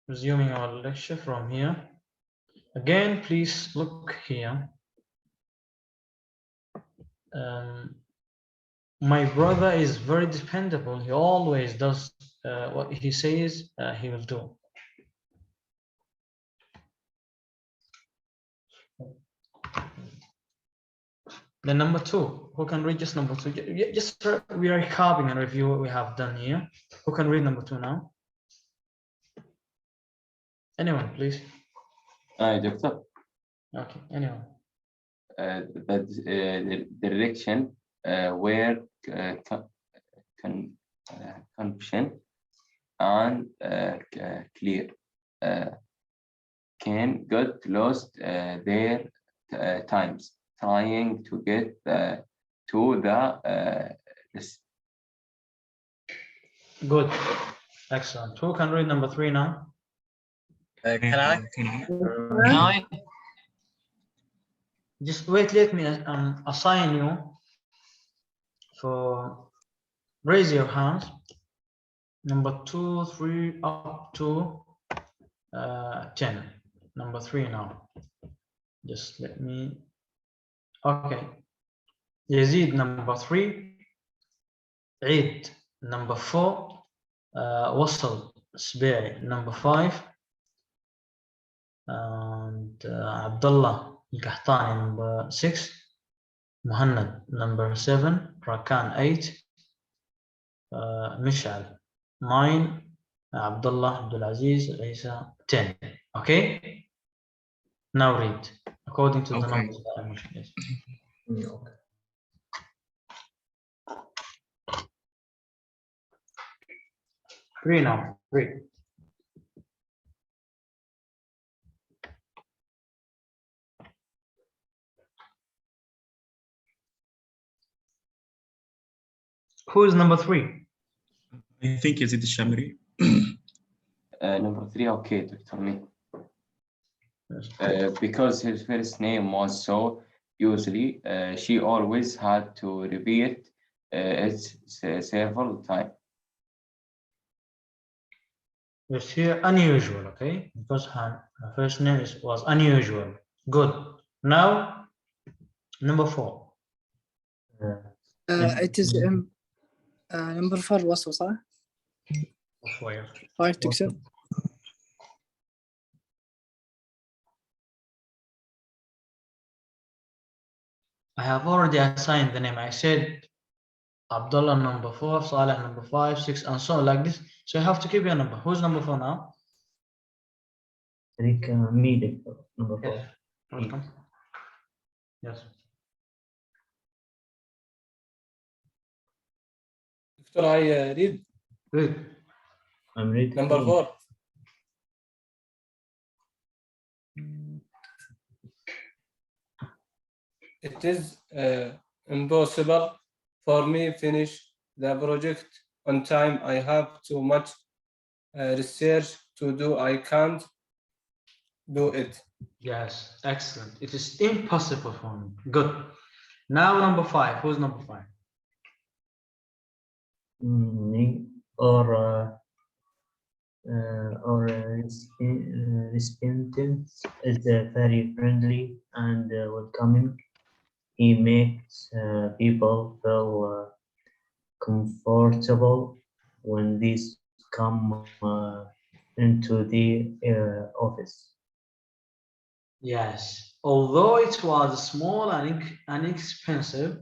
Resuming our lecture from here. Again, please look here. My brother is very dependable. He always does what he says he will do. Then number 2, who can read just number 2? Just we are recapping and review what we have done here. Who can read number 2 now? Anyone, please. Doctor. Okay, anyone. The direction where confusion and clear can get lost their times trying to get to the Good, excellent. Who can read number 3 now? Can I? Just wait, let me assign you for raise your hands. Number 2, 3, up to 10. Number 3 now. Just let me. Okay. Yazid, number 3. Eid, number 4. Wasl Sbei, number 5. And Abdullah Al-Qahtani, number 6. Muhammad, number 7. Rakan, 8. Mishal, 9. Abdullah Abdulaziz Isa, 10. Okay? Now read according to the numbers that I mentioned. Okay. 3 now. 3. Who is number 3? I think Yazid Shamri. number 3. Okay, Dr. Me. Because his first name was so usually she always had to repeat it several times. Yes, here unusual, okay? Because her first name was unusual. Good. Now, number 4. It is number 4 was صح؟ 5 تكسب. I have already assigned the name. I said Abdullah number 4, Saleh number 5, 6, and so on like this. So you have to keep your number. Who's number 4 now? I think me, number 4. Yes. Welcome. Yes. Doctor, I read. Read. I'm reading. Number 4. It is impossible for me finish the project on time. I have too much research to do. I can't do it. Yes, excellent. It is impossible for me. Good. Now number 5. Who's number 5? Me or respondent is very friendly and welcoming. He makes people feel comfortable when these come into the office. Yes. Although it was a small and inexpensive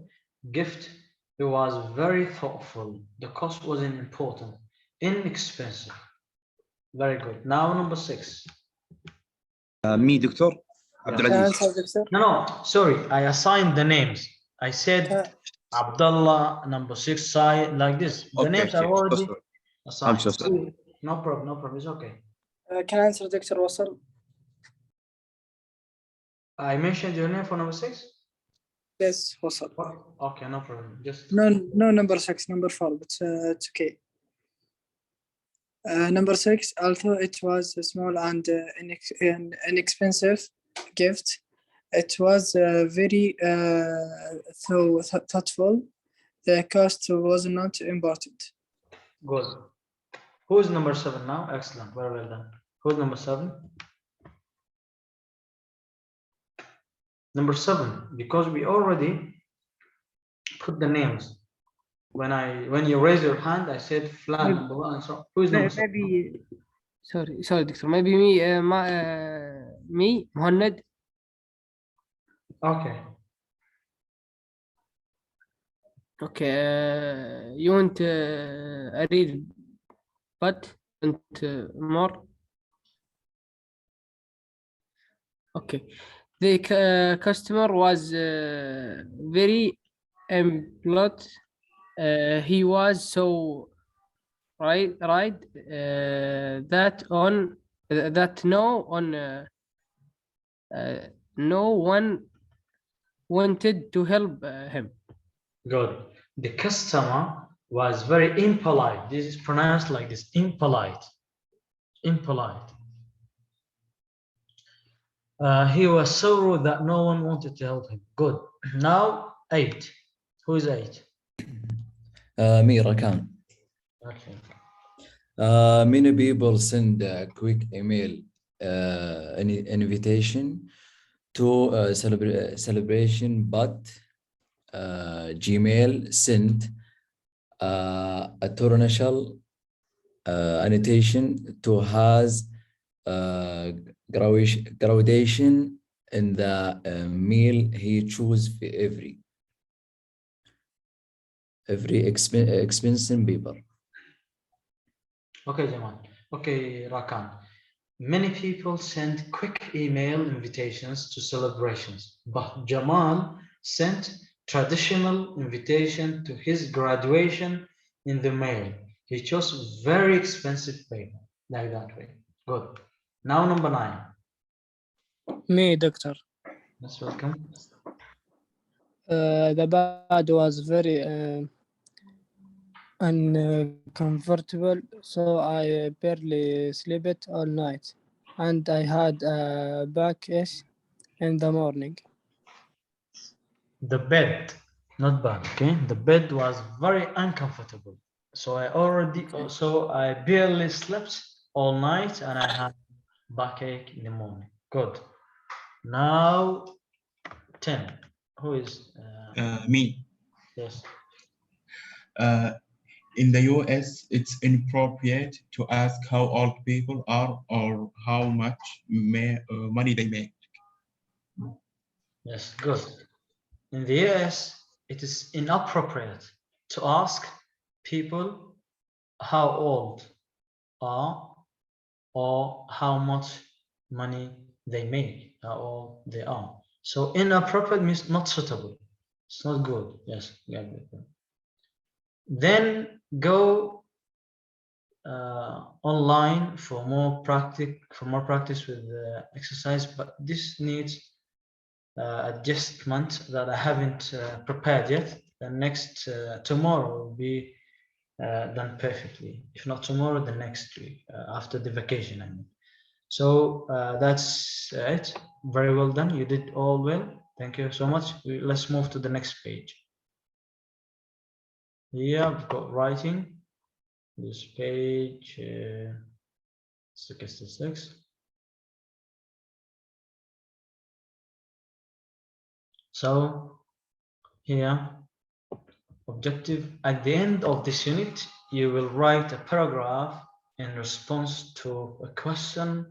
gift, it was very thoughtful. The cost wasn't important. Inexpensive. Very good. Now number 6. Me, Doctor Abdulaziz. No, sorry. I assigned the names. I said Abdullah, number 6, side like this. The names are already assigned. I'm so sorry. No problem. No problem. It's okay. Can I answer Dr. Wasl? I mentioned your name for number 6. Yes, Wasl. Okay, no problem. Just no number 6, number 4, but it's okay. Number 6, although it was a small and inexpensive gift, it was very thoughtful. The cost was not important. good. Who is number 7 now? Excellent. Very well done. Who's number 7? Number 7, because we already put the names. When you raise your hand, I said flan number 1 and so who is number 7? maybe sorry دكتور maybe me me مهند. Okay. Okay, you want I read but and more. Okay, the customer was very employed. He was so right that no one wanted to help him. Good. The customer was very impolite. This is pronounced like this, impolite. Impolite. He was so rude that no one wanted to help him. Good. Now 8. Who is 8? Me, Rakan. Okay. Many people send a quick email, an invitation to a celebration, but Gmail sent a torrential annotation to has graduation in the meal he choose for every expensive paper. Okay, Jamal. Okay, Rakan. Many people send quick email invitations to celebrations, but Jamal sent traditional invitation to his graduation in the mail. He chose very expensive paper, like that way. Good. Now number 9. Me, doctor. Let's welcome. The bed was very uncomfortable, so I barely slept all night, and I had a backache in the morning. The bed, not bad, okay? The bed was very uncomfortable. So I barely slept all night and I had backache in the morning. Good. Now 10. Who is Me. yes? In the US, it's inappropriate to ask how old people are or how much money they make. Yes, good. In the US, it is inappropriate to ask people how old are or how much money they make, how old they are. So inappropriate means not suitable. It's not good. Yes, yeah. Then go online for more practice with exercise, but this needs adjustment that I haven't prepared yet. The next tomorrow will be done perfectly. If not tomorrow, the next week after the vacation, I mean. So that's it. Very well done. You did all well. Thank you so much. Let's move to the next page. Here we've got writing. This page 66. So here, objective. At the end of this unit, you will write a paragraph in response to a question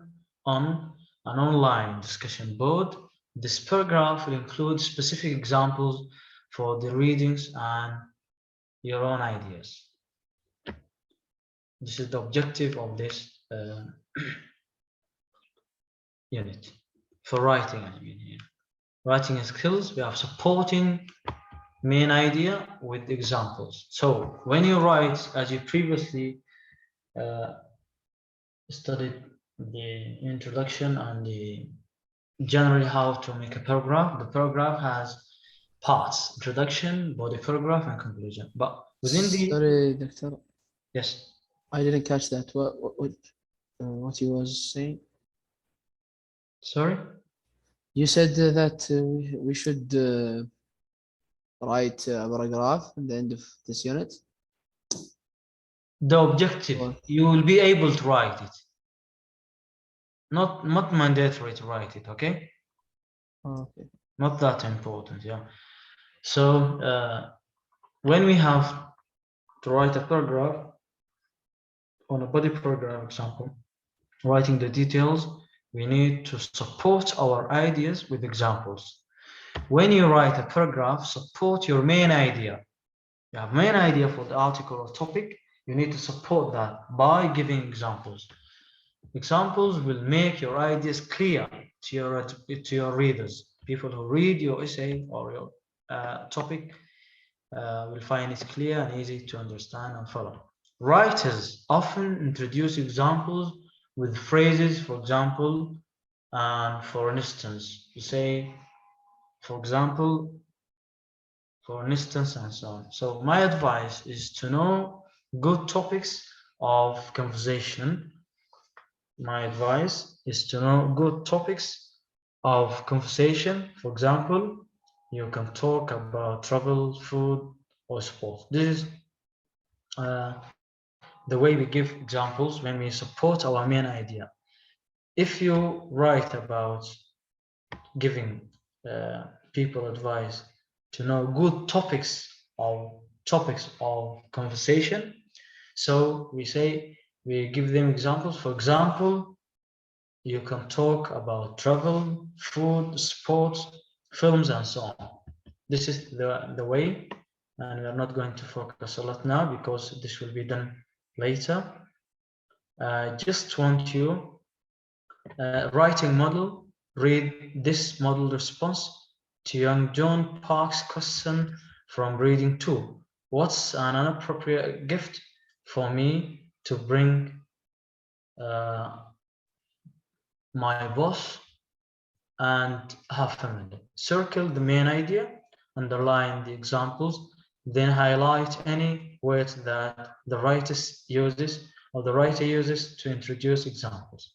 on an online discussion board. This paragraph will include specific examples for the readings and your own ideas. This is the objective of this unit for writing. I mean, here. Writing skills, we are supporting main idea with examples. So when you write, as you previously studied the introduction and the generally how to make a paragraph, the paragraph has parts: introduction, body paragraph, and conclusion. But within the Sorry, doctor, yes, I didn't catch that. What you was saying? sorry. You said that we should write a paragraph at the end of this unit. The objective, What? you will be able to write it. not mandatory to write it, okay? Okay. Not that important, yeah. So when we have to write a paragraph on a body paragraph example, writing the details, we need to support our ideas with examples. When you write a paragraph, support your main idea. You have main idea for the article or topic, you need to support that by giving examples. Examples will make your ideas clear to your readers. People who read your essay or your topic will find it clear and easy to understand and follow. Writers often introduce examples with phrases, for example, and for instance, you say, for example, for instance, and so on. So my advice is to know good topics of conversation. My advice is to know good topics of conversation. For example, you can talk about travel, food, or sports. This is the way we give examples when we support our main idea. If you write about giving people advice to know good topics of conversation, so we say we give them examples. For example, you can talk about travel, food, sports, films, and so on. This is the way, and we are not going to focus a lot now because this will be done later. I just want you writing model, read this model response to young John Park's question from reading 2. What's an inappropriate gift for me to bring my boss and half a minute? Circle the main idea, underline the examples, then highlight any words that the writer uses to introduce examples.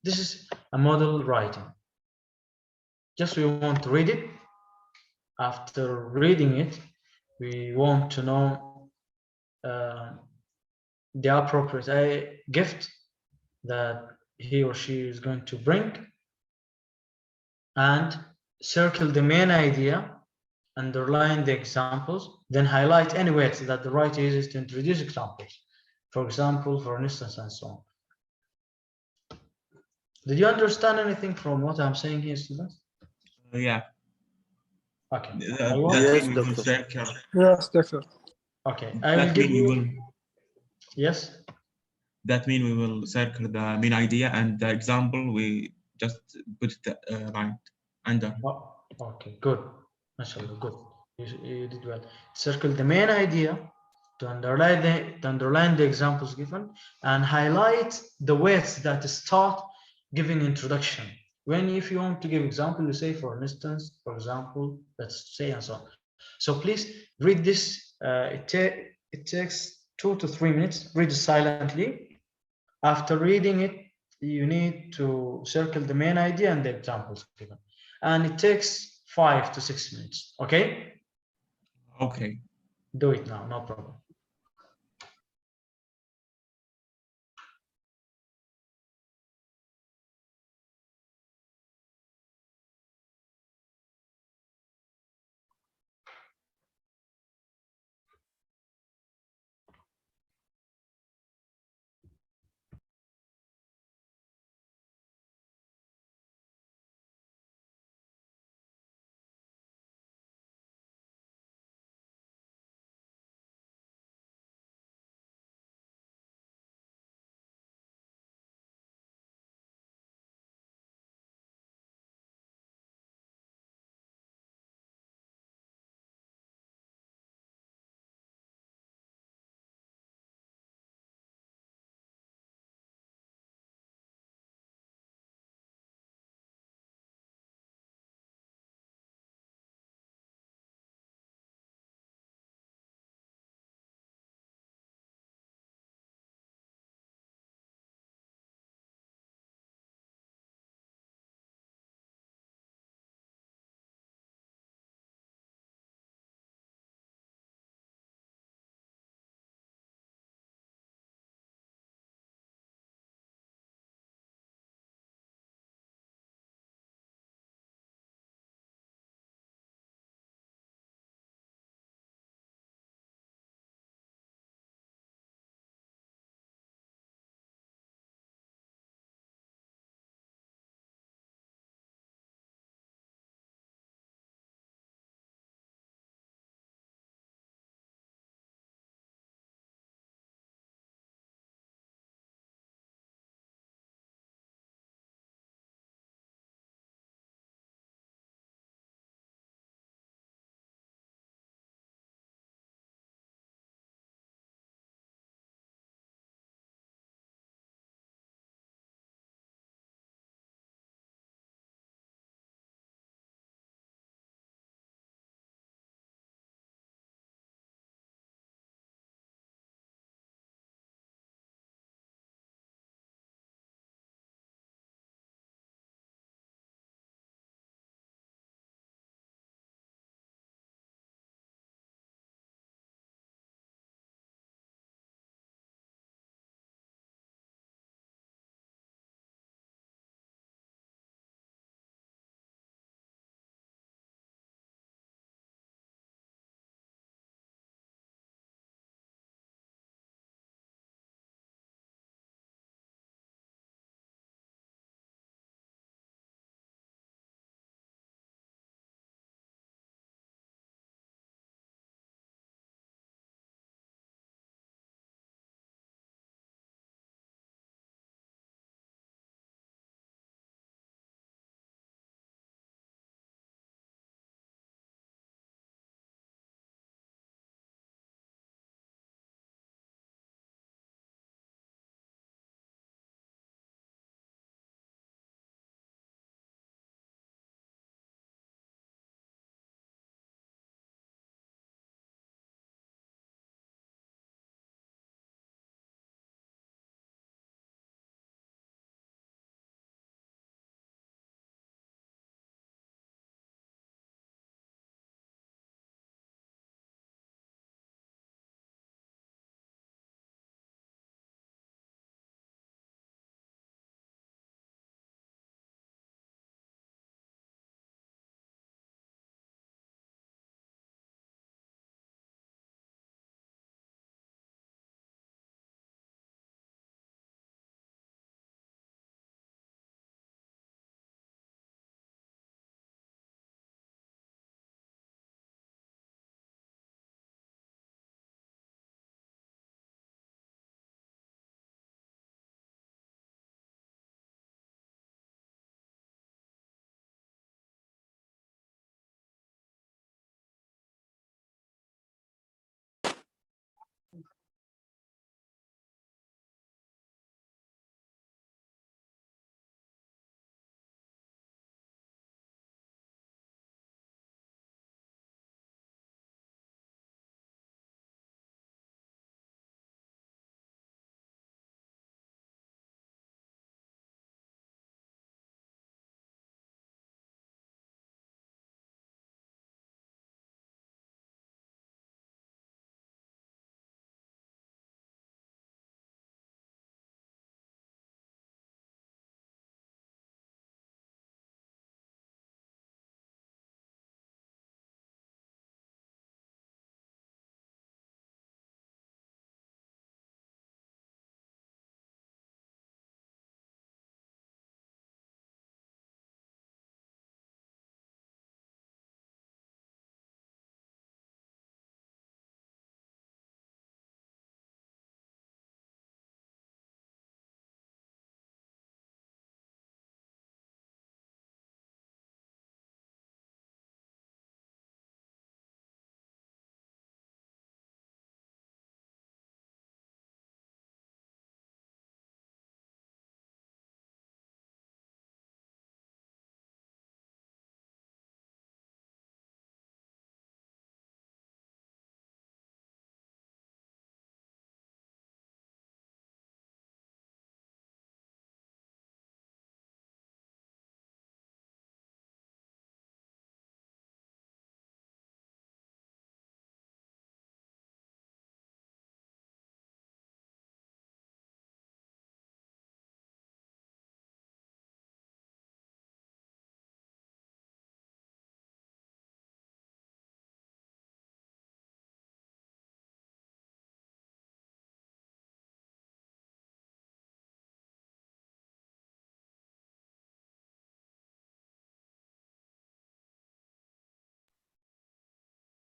This is a model writing. Just we want to read it. After reading it, we want to know the appropriate gift that he or she is going to bring, and circle the main idea, underline the examples, then highlight any words that the writer uses to introduce examples. For example, for instance, and so on. Did you understand anything from what I'm saying here, students? Yeah. Okay. That mean we will circle. Yes, doctor. Okay. I will give you. Yes. That mean we will circle the main idea and the example. We just put it right under. Oh, okay. Good. Mashallah. Good. You did well. Circle the main idea to underline the examples given and highlight the words that start giving introduction. If you want to give example, you say, for instance, for example, let's say, and so on. So please read this. It takes 2 to 3 minutes. Read it silently. After reading it, you need to circle the main idea and the examples given. And it takes 5 to 6 minutes. Okay? Okay. Do it now, no problem.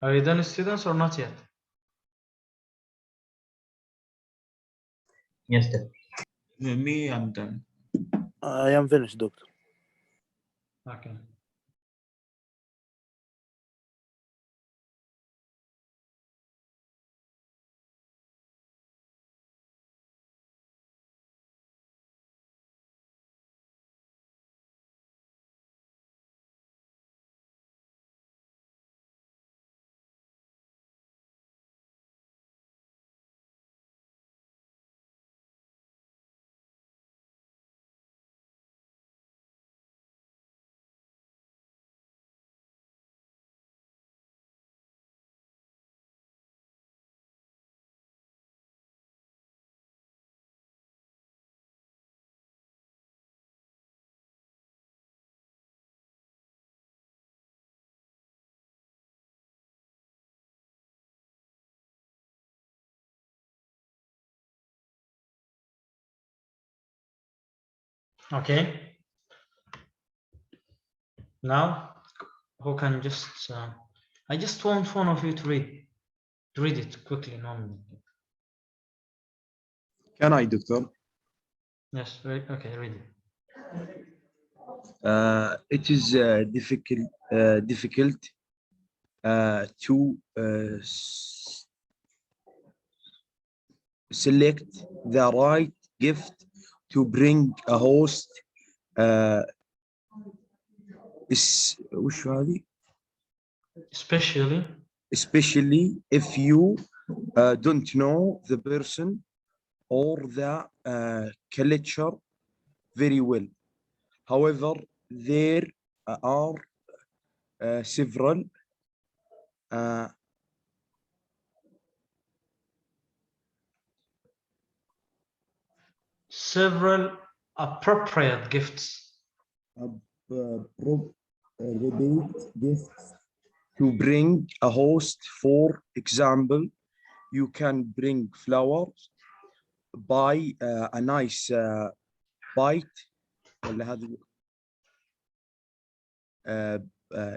Are you done, students, or not yet? Yes, sir. Me, I'm done. I am finished, doctor. Okay. Okay. Now, who can just? I just want one of you to read it quickly. Normally. Can I, Doctor? Yes. Okay. Read it. It is difficult to select the right gift to bring a host. وش هذه؟ especially if you don't know the person or the culture very well. However, there are several appropriate gifts. Appropriate gifts to bring a host. For example, you can bring flowers, buy a nice bite. ولا هذا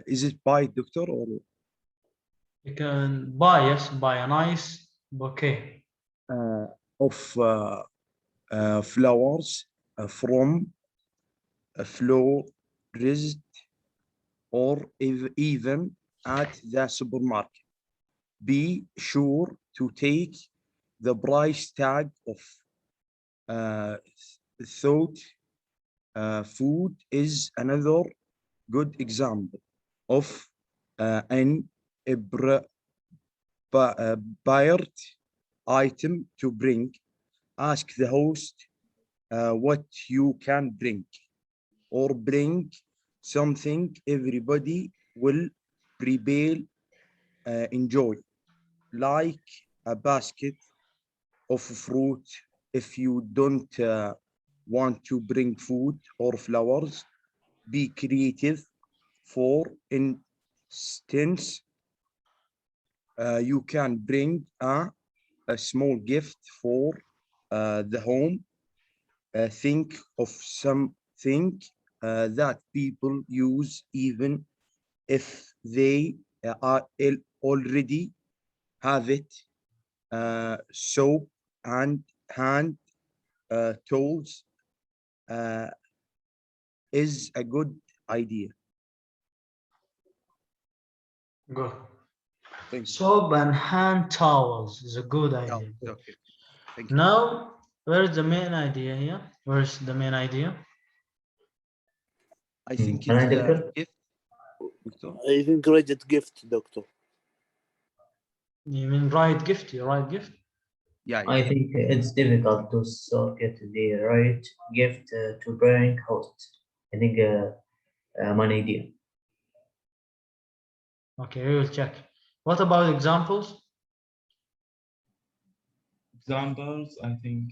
is it bite, doctor, or You can buy a nice bouquet of flowers from a florist or even at the supermarket. Be sure to take the price tag of thought. Food is another good example of an appropriate item to bring. Ask the host what you can bring, or bring something everybody will probably enjoy, like a basket of fruit. If you don't want to bring food or flowers, be creative. For instance, you can bring a small gift for the home. Think of something that people use, even if they already have it. Soap and hand tools is a good idea. Good. Thank you. Soap and hand towels is a good idea. Oh, okay. Thank you. Now, where's the main idea here? Where's the main idea? I think Can I it's declare? a gift, Doctor. I think graded gift, doctor. You mean right gift? Your right gift? Yeah, I think it's difficult to get the right gift to bring host. I think one idea. Okay, we will check. What about examples? Examples, I think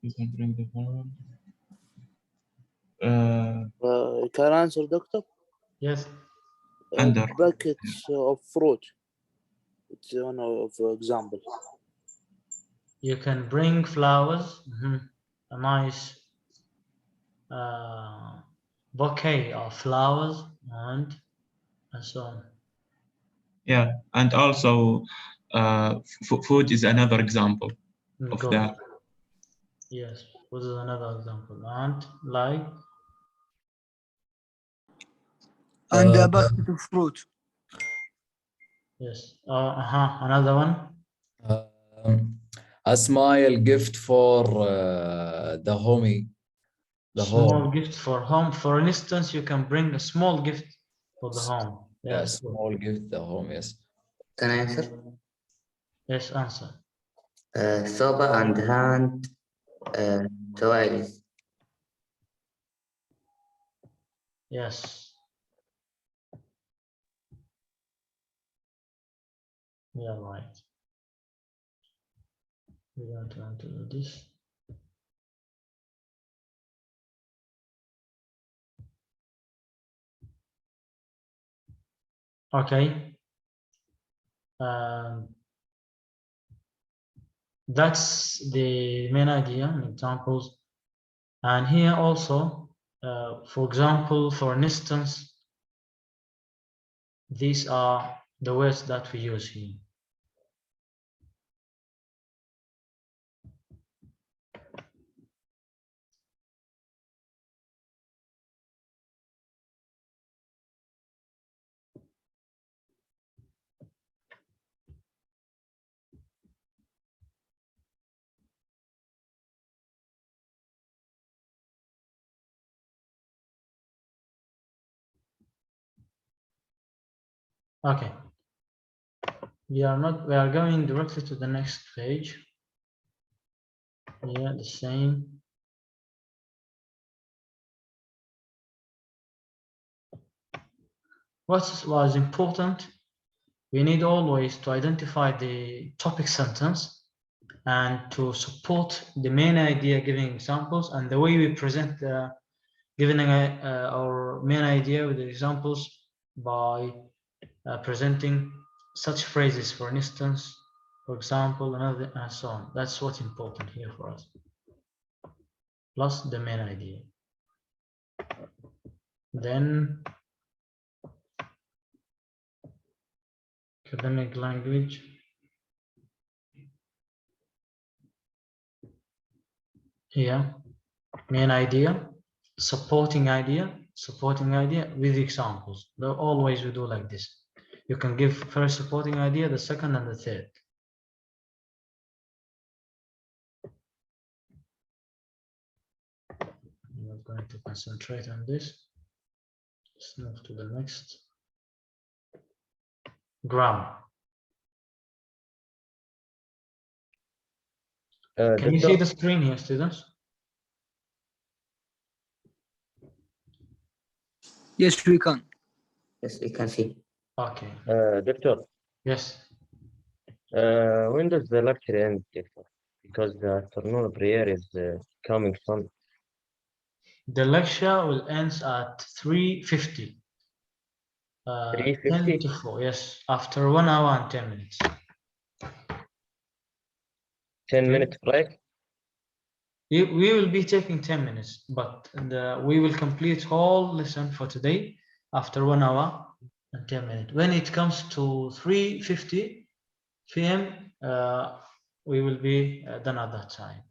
you can bring the phone. Can I answer, doctor? Yes. Under. Buckets of fruit. It's one of example. You can bring flowers, a nice bouquet of flowers, and so on. Yeah, and also food is another example of Good. that. Yes, what is another example? And like And a basket of fruit. yes. Another one. A smile gift for the homie. The Small home. gift for home. For instance, you can bring a small gift for the home. Yeah, Yes. small gift the home, yes. Can I answer? Yes, answer. Soba and hand towels. Yes. Yeah, right. We're going to enter this. Okay. That's the main idea and examples. And here also, for example, for an instance, these are the words that we use here. Okay. We are going directly to the next page. Yeah, the same. What was important, we need always to identify the topic sentence and to support the main idea giving examples, and the way we present giving our main idea with the examples by presenting such phrases, for instance, for example, another, and so on. That's what's important here for us, plus the main idea. Then academic language. Here, main idea, supporting idea with examples. Always we do like this. You can give first supporting idea, the second and the third. We're going to concentrate on this. Let's move to the next. Grammar. Can you see the screen here, students? Yes, we can. Yes, we can see. Okay. Doctor, Yes. when does the lecture end, Doctor? Because the afternoon prayer is coming soon. The lecture will end at 3:50. 10 3:50? to 4, yes, after 1 hour and 10 minutes. 10-minute break? We will be taking 10 minutes, but we will complete whole lesson for today after 1 hour and 10 minutes. When it comes to 3:50 p.m., we will be done at that time.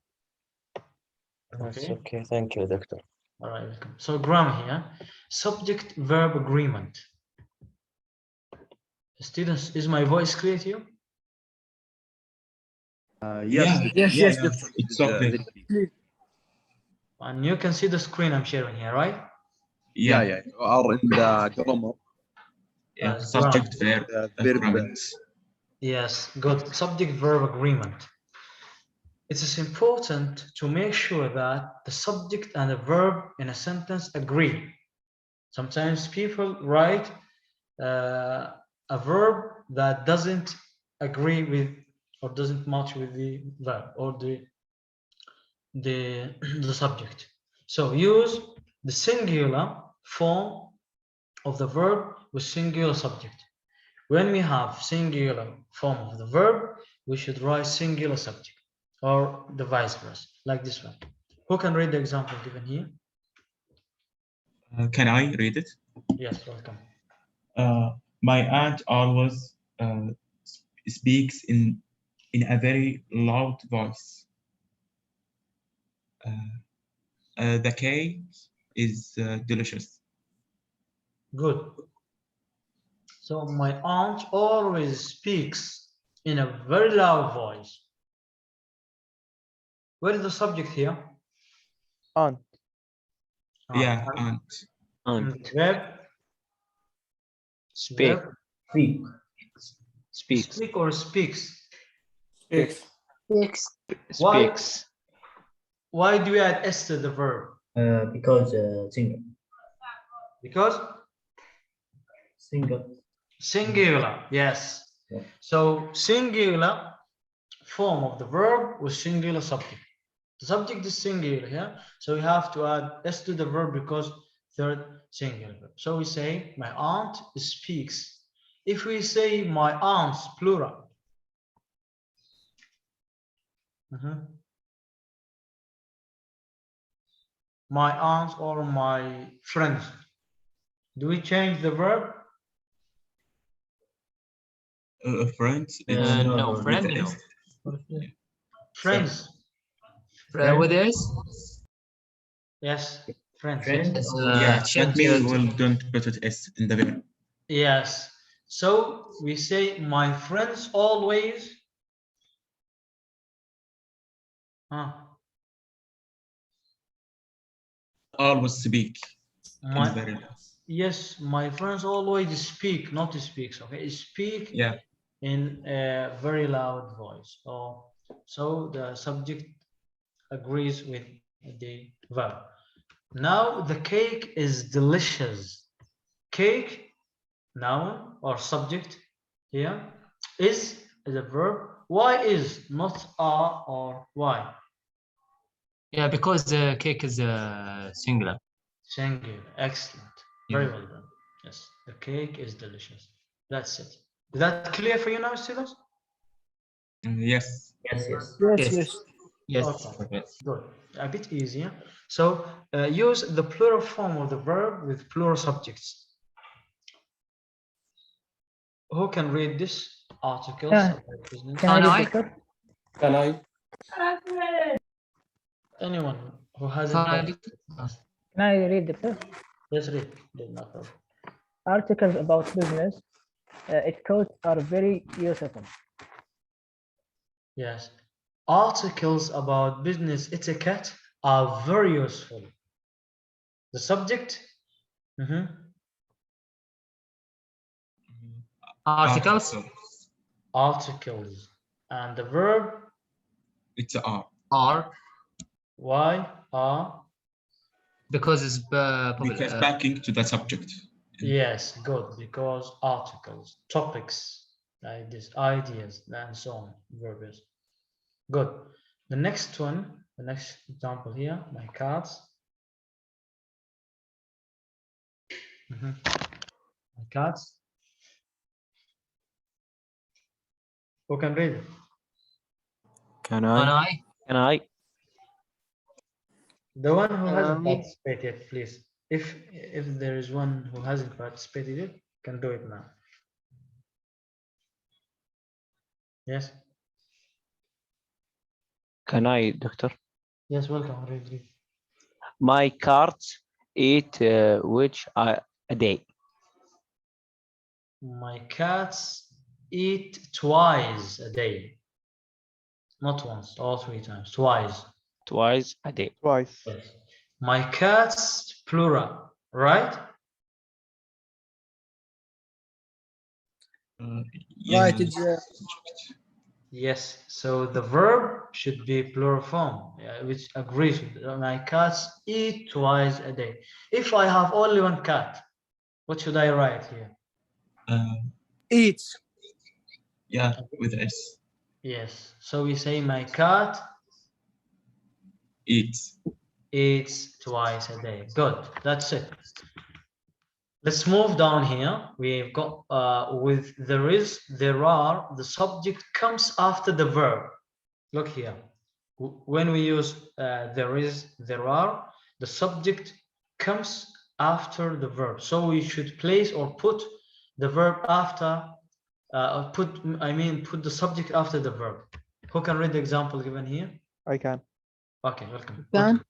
That's okay. Thank you, Doctor. All right, welcome. So grammar here, subject-verb agreement. Students, is my voice clear to you? Yes, Yes, it's okay. And you can see the screen I'm sharing here, right? Yeah, you are in the grammar. Yeah, subject verb agreement. Yes, good. Subject-verb agreement. It is important to make sure that the subject and the verb in a sentence agree. Sometimes people write a verb that doesn't agree with or doesn't match with the verb or the subject. So use the singular form of the verb with singular subject. When we have singular form of the verb, we should write singular subject or the vice versa, like this one. Who can read the example given here? Can I read it? Yes, welcome. My aunt always speaks in a very loud voice. The cake is delicious. Good. So my aunt always speaks in a very loud voice. Where is the subject here? Aunt. Yeah, And Aunt. verb? Speak. Verb? Speak. Speaks. Speak or speaks? Speaks. Why? Speaks. Why do you add s to the verb? Because single. Because Single. singular, yes. Yeah. So singular form of the verb with singular subject. The subject is singular here, so we have to add s to the verb because third singular verb. So we say my aunt speaks. If we say my aunts plural, my aunts or my friends, do we change the verb? Friends. No, with friend, the no. S. Friends. With S? Yes, friends. Friend Yes. or Yeah, change that means it. we don't put it S in the verb. Yes. So we say my friends always. Always speak. My, In very loud. yes, my friends always speak, not speaks. Okay, speak. Yeah. In a very loud voice. So the subject agrees with the verb. Now the cake is delicious. Cake, noun or subject here, is a verb. Why is not are or why? Yeah, because the cake is singular. Singular. Excellent. Very well done. Yes, the cake is delicious. That's it. Is that clear for you now, students? Yes. yes, yes. Yes. Okay. Good. A bit easier. So use the plural form of the verb with plural subjects. Who can read this articles? Can I read, Doctor? Can I? Anyone who hasn't Can I read, Doctor? Yes, read. No problem. Articles about business etiquette are very useful. Yes. Articles about business etiquette are very useful. The subject? Articles? Articles. And the verb? It's a R. R. Why? R? Because it's Because backing to the subject. Yes, good. Because articles, topics, like this, ideas, and so on. Verbs. Good. The next one, the next example here, my cards. My cards. Who can read it? Can I? The one who hasn't participated, please. If there is one who hasn't participated yet, can do it now. Yes. Can I, Doctor? Yes, welcome. Read. My cats eat a day. My cats eat twice a day. Not once, or 3 times. Twice. Twice a day. Twice. Yes. My cats, plural, right? Right. Yes. So the verb should be plural form, which agrees with my cats eat twice a day. If I have only one cat, what should I write here? Eats. Yeah, with S. Yes. So we say my cat Eats twice a day. Good. That's it. Let's move down here. We've got with there is, there are, the subject comes after the verb. Look here. When we use there is, there are, the subject comes after the verb. So we should place or put the verb after put the subject after the verb. Who can read the example given here? I can. Okay, welcome. Can.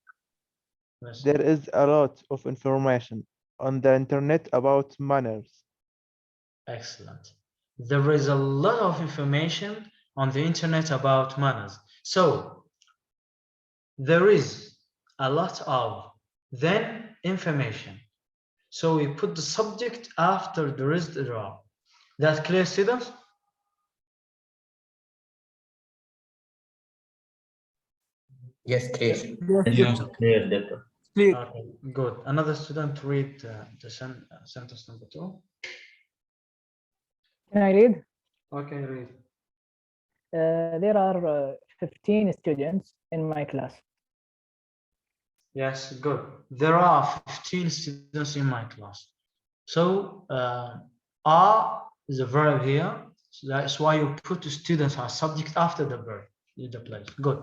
Yes. There is a lot of information on the internet about manners. Excellent. There is a lot of information on the internet about manners. So there is a lot of, then information. So we put the subject after there is the verb. That clear, students? Yes, clear. Yes, clear, doctor. Okay, good. Another student read the sentence number 2. Can I read? Okay, read. There are 15 students in my class. Yes, good. There are 15 students in my class. So are is a verb here. So that's why you put the students as subject after the verb in the place. Good.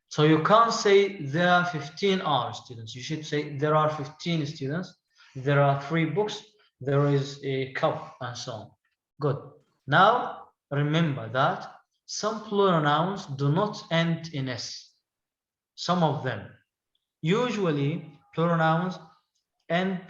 So you can't say there are 15 are students. You should say there are 15 students. There are 3 books. There is a cup and so on. Good. Now remember that some plural nouns do not end in s. Some of them. Usually plural nouns end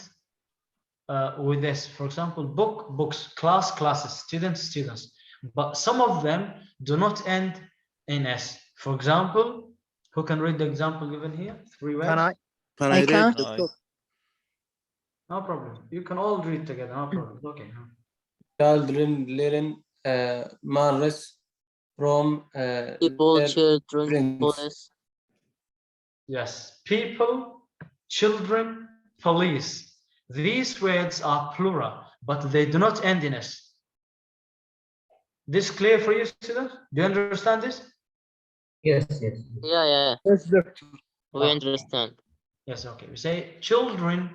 with s. For example, book, books, class, classes, students, students. But some of them do not end in s. For example, who can read the example given here? 3 words. Can I I can. read, doctor? No problem. You can all read together. No problem. Okay. Children learn manners from People, their children, parents. police. Yes. People, children, police. These words are plural, but they do not end in s. This clear for you, students? Do you understand this? Yes, yes. Yeah. Yes, doctor. We understand. Yes, okay. We say children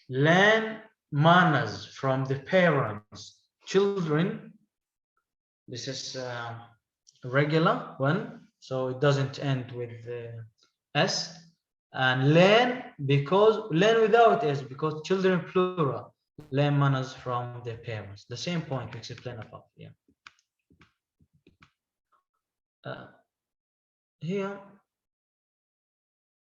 learn manners from the parents. Children, this is regular one, so it doesn't end with s. And learn, because learn without s, because children plural learn manners from their parents. The same point we explained above. Yeah. Here,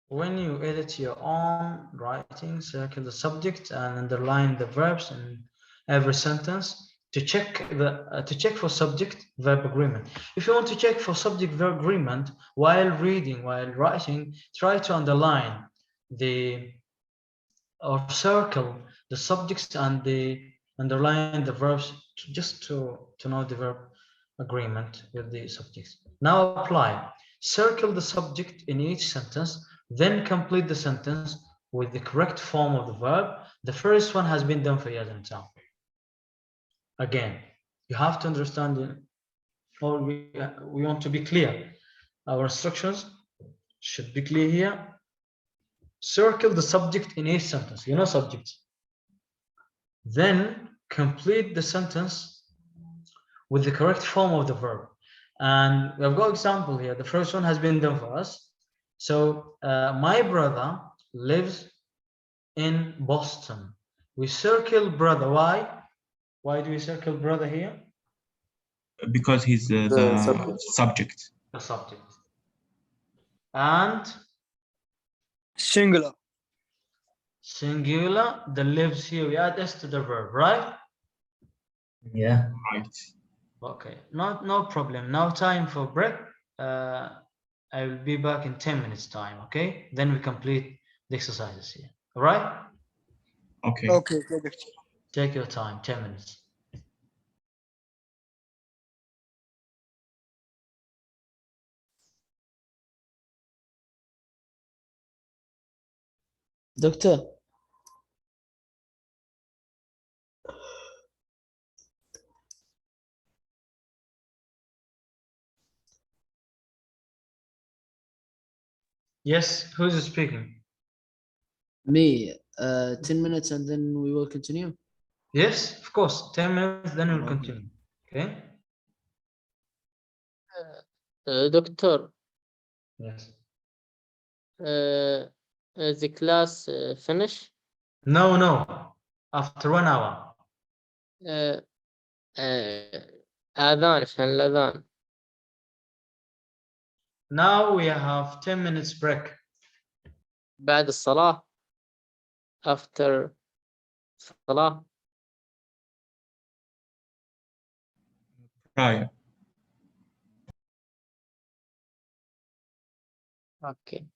when you edit your own writing, circle the subject and underline the verbs in every sentence to check for subject verb agreement. If you want to check for subject verb agreement while reading, while writing, try to underline or circle the subjects and underline the verbs just to know the verb agreement with the subjects. Now apply. Circle the subject in each sentence, then complete the sentence with the correct form of the verb. The first one has been done for you as an example. Again, you have to understand, or we want to be clear. Our instructions should be clear here. Circle the subject in each sentence. You know subjects. Then complete the sentence with the correct form of the verb. And we've got example here. The first one has been done for us. So my brother lives in Boston. We circle brother. Why? Why do we circle brother here? Because he's the subject. The subject. And Singular. Singular, the lives here. We add s to the verb, right? Yeah. Right. Okay, no problem. Now time for break. I will be back in 10 minutes time, okay? Then we complete the exercises here, all right? Okay. Okay. Take your time, 10 minutes. Doctor. Yes, who's speaking? Me, 10 minutes and then we will continue. Yes, of course, 10 minutes, then we'll continue, okay? Doctor, Yes. the class finish? No, after 1 hour. آه، آذان عشان الأذان. Now we have 10 minutes break. بعد الصلاة. after الصلاة. prior. اوكي.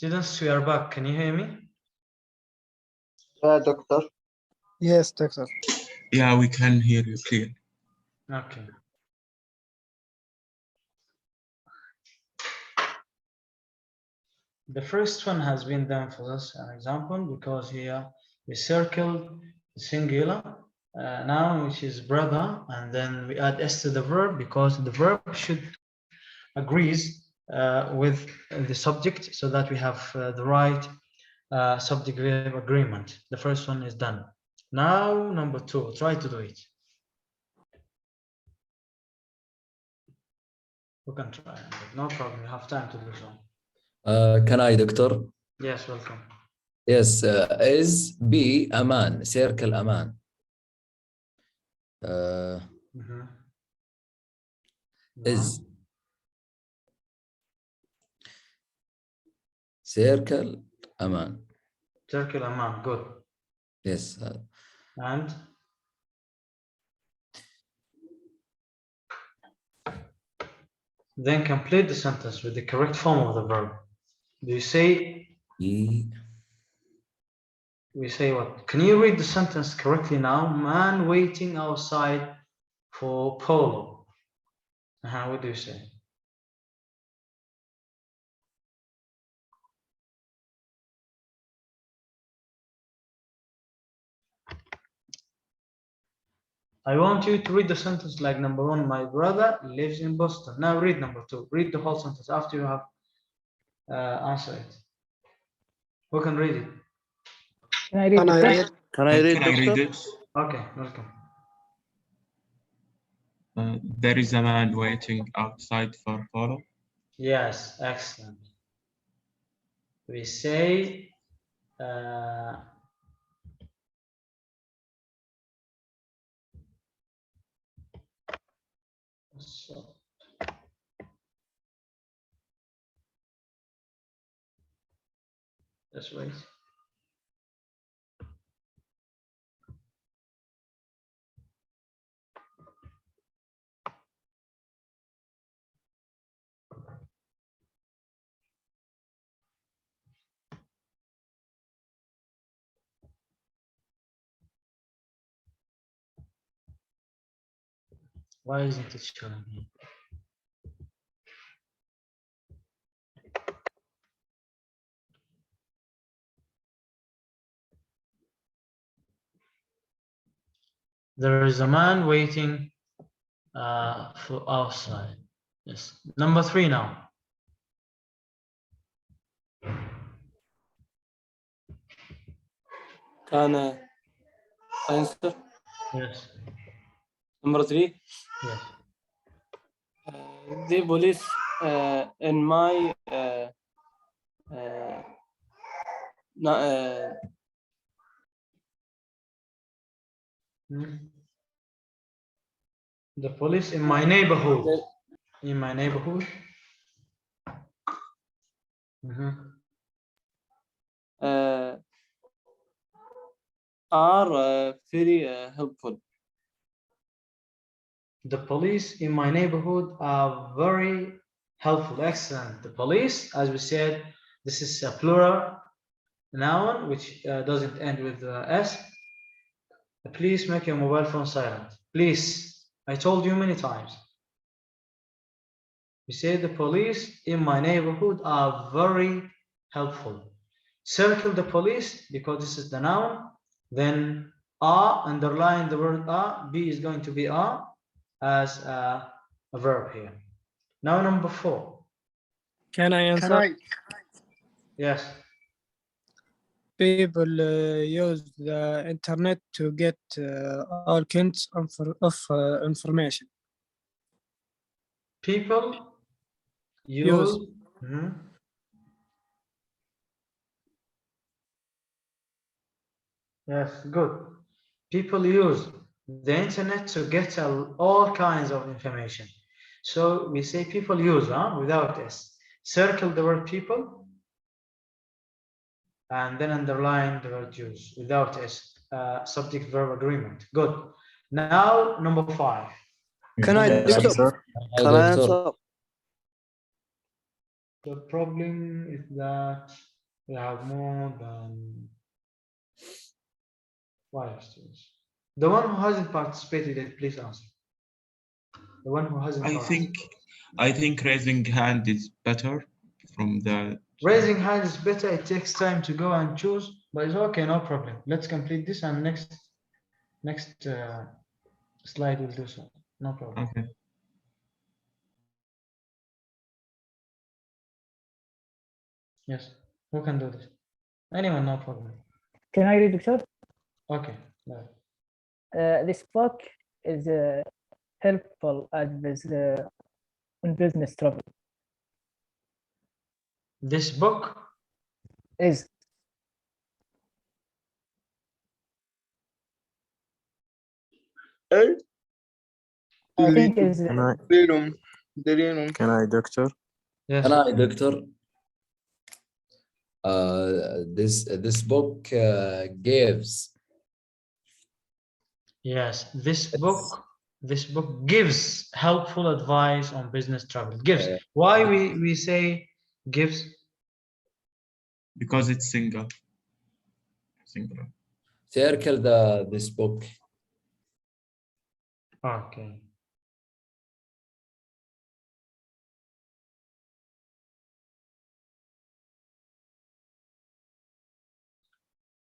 Students, we are back. Can you hear me? Doctor. Yes, doctor. Yeah, we can hear you clearly. Okay. The first one has been done for us an example because here we circled the singular noun, which is brother, and then we add s to the verb because the verb should agrees with the subject so that we have the right subject verb agreement. The first one is done. Now number 2, try to do it. We can try, no problem, you have time to do so. Can I, doctor? Yes, welcome. Yes, is B أمان, circle أمان. Is circle أمان. Circle أمان, good. Yes. And then complete the sentence with the correct form of the verb. Do you say? We say what? Can you read the sentence correctly now? Man waiting outside for polo. What do you say? I want you to read the sentence like number 1, my brother lives in Boston. Now read number 2. Read the whole sentence after you have answered it. Who can read it? Can I read? Can I read, Can I read doctor? it? Okay, welcome. There is a man waiting outside for polo. Yes, excellent. We say so. Just wait. Why isn't it showing here? There is a man waiting for outside. Yes. Number 3 now. Can answer? Yes. Number 3. Yes. The police in my The police in my neighborhood. In my neighborhood. are very helpful. The police in my neighborhood are very helpful. Excellent. The police, as we said, this is a plural noun which doesn't end with s. Please make your mobile phone silent. Please. I told you many times. We say the police in my neighborhood are very helpful. Circle the police because this is the noun. Then are, underline the word are. B is going to be are as a verb here. Now number 4. Can I answer? Yes. People use the internet to get all kinds of information. People use. Yes, good. People use the internet to get all kinds of information. So we say people use without s. Circle the word people and then underline the word use without s. Subject verb agreement. Good. Now number 5. Can I answer? Can I answer? The problem is that We have more than 5 students. The one who hasn't participated yet, please answer. The one who hasn't participated. I think raising hand is better from the. Raising hand is better. It takes time to go and choose, but it's okay, no problem. Let's complete this, and next slide will do so. No problem. Okay. Yes. Who can do this? Anyone, no problem. Can I read, Doctor? Okay. No. This book is helpful advice on business travel. This book is I think is Can I, doctor? Yes. Can I, doctor? This book gives. Yes, this book gives helpful advice on business travel. Gives. Why we say gives? Because it's singular. Circle this book. Okay.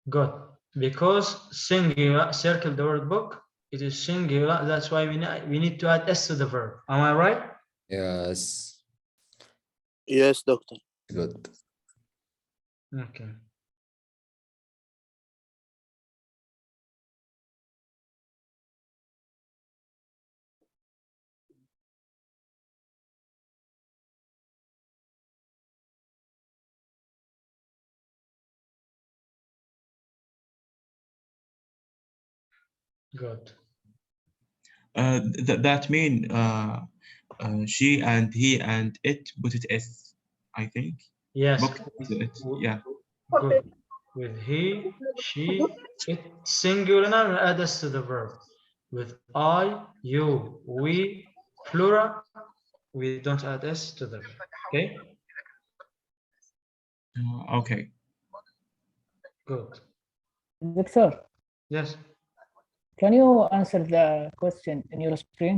Good. Because singular, circle the word book, it is singular. That's why we need to add s to the verb. Am I right? Yes. Yes, doctor. Good. Okay. Good. That mean she and he and it put it s, I think. Yes. It. Yeah. Good. With he, she, it, singular noun, add s to the verb. With I, you, we, plural, we don't add s to the verb. Okay. Okay. Good. Victor. Yes. Can you answer the question in your screen?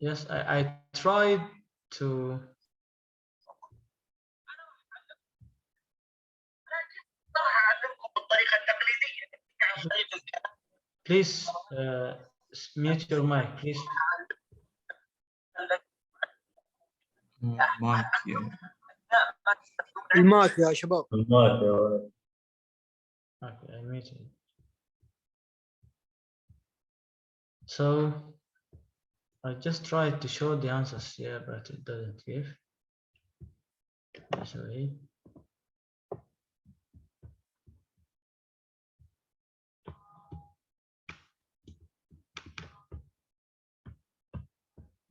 Yes, I tried to. Please mute your mic, please. Mic, yeah. المايك يا شباب. Okay, I muted it. So I just tried to show the answers here, but it doesn't give. Sorry.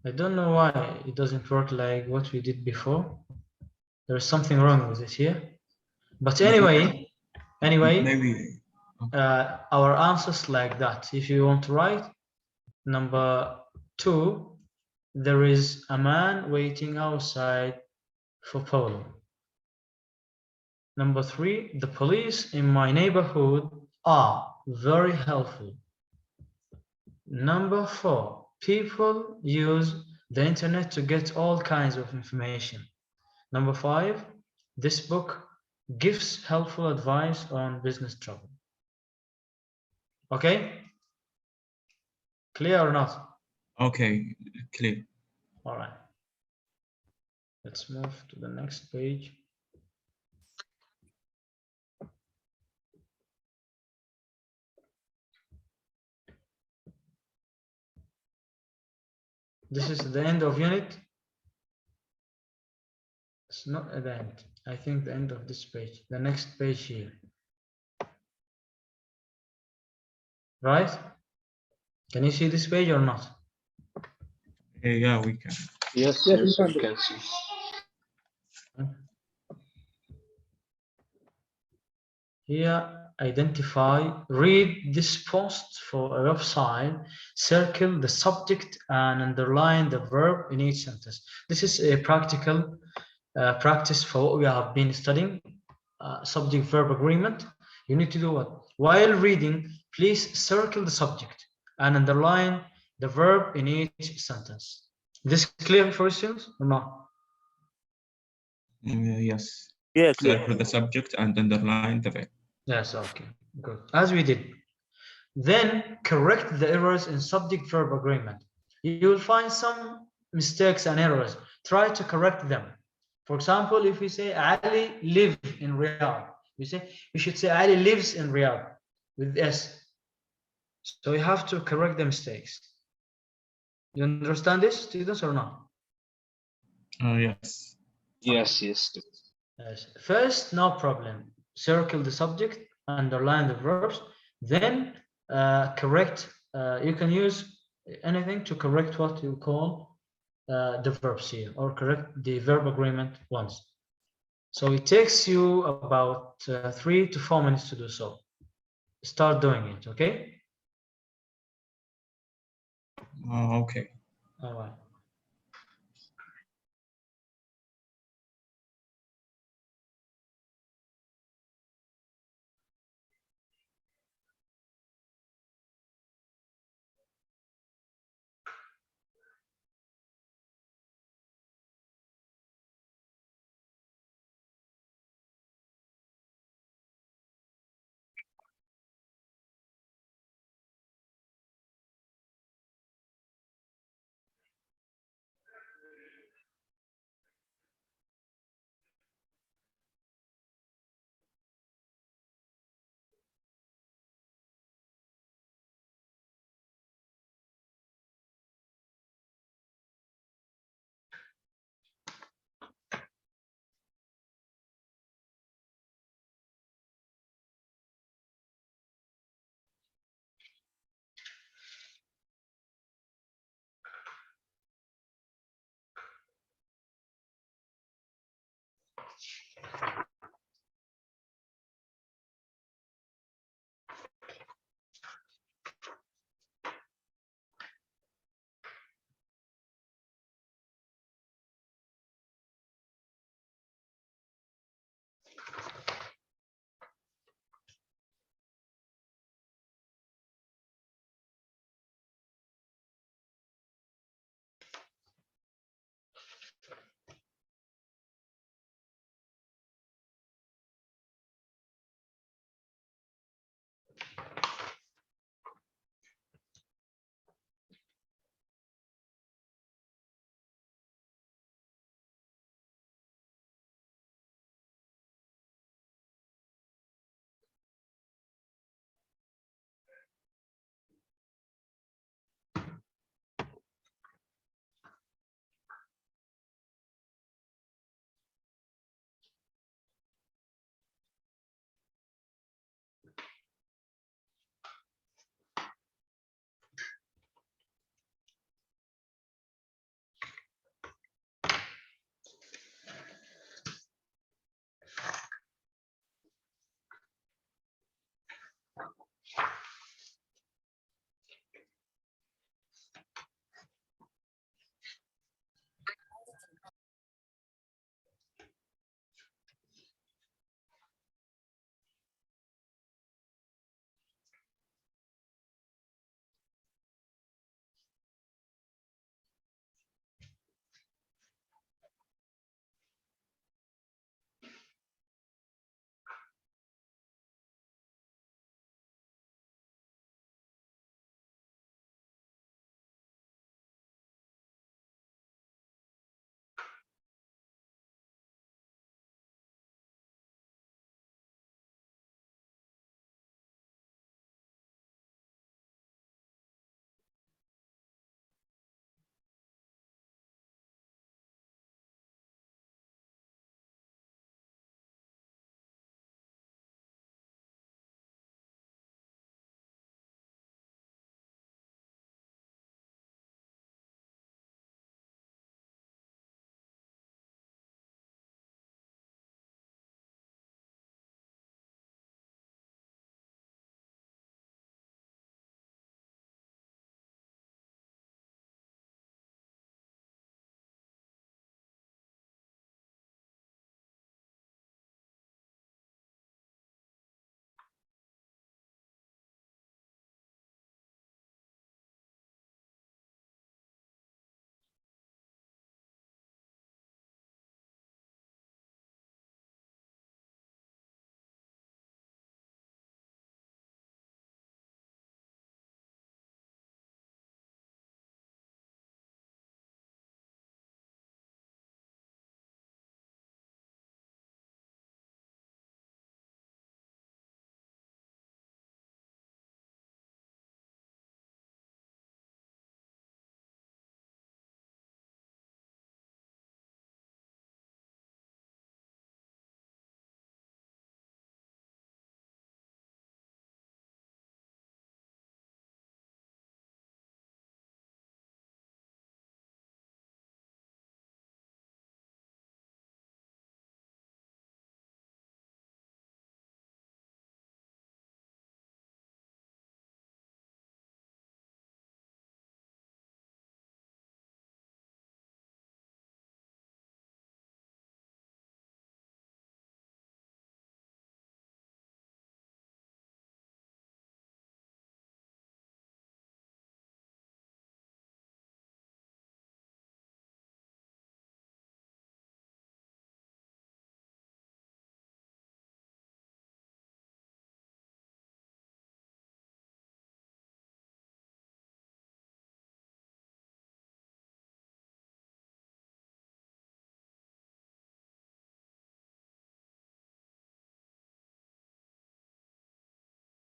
I don't know why it doesn't work like what we did before. There's something wrong with it here. But anyway, maybe our answers like that. If you want to write, number 2, there is a man waiting outside for polo. Number 3, the police in my neighborhood are very helpful. Number 4, people use the internet to get all kinds of information. Number 5, this book gives helpful advice on business travel. Okay? Clear or not? Okay, clear. All right. Let's move to the next page. This is the end of unit. It's not at the end. I think the end of this page, the next page here. Right? Can you see this page or not? Yeah, we can. Yes, we can see. Here identify, read this post for a website, circle the subject and underline the verb in each sentence. This is a practical practice for what we have been studying, subject-verb agreement. You need to do what? While reading, please circle the subject and underline the verb in each sentence. This clear for students or not? Yes. Yeah, clear. Circle the subject and underline the verb. Yes, okay, good. As we did. Then correct the errors in subject-verb agreement. You will find some mistakes and errors. Try to correct them. For example, if we say Ali lives in Riyadh, we should say Ali lives in Riyadh with S. So you have to correct the mistakes. You understand this, students, or not? Yes. Yes. Yes. First, no problem. Circle the subject, underline the verbs, then correct. You can use anything to correct what you call the verbs here, or correct the verb agreement once. So it takes you about 3 to 4 minutes to do so. Start doing it, okay? Okay. All right.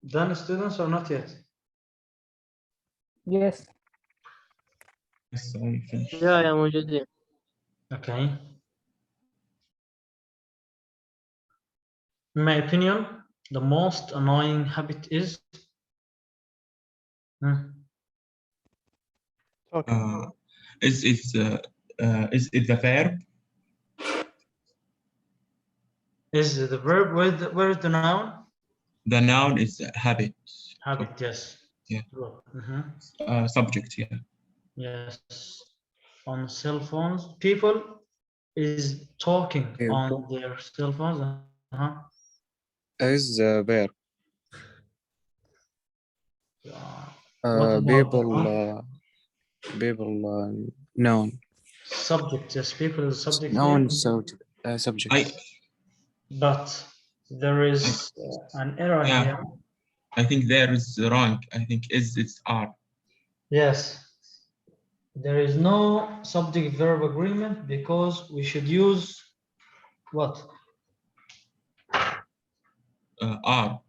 Done, students, or not yet? Yes. Yes, I finished. يا موجودين. Okay. In my opinion, the most annoying habit is Is it the verb? is the verb. Where is the noun? The noun is habit. Habit, yes. Yeah. Good. Subject, yeah. Yes. On cell phones, people is talking on their cell phones. Is verb. What about People noun. subject? Yes, people is subject Noun here. subject. But there is an error here. I think there is wrong. I think it's are. Yes. There is no subject verb agreement because we should use what? Are.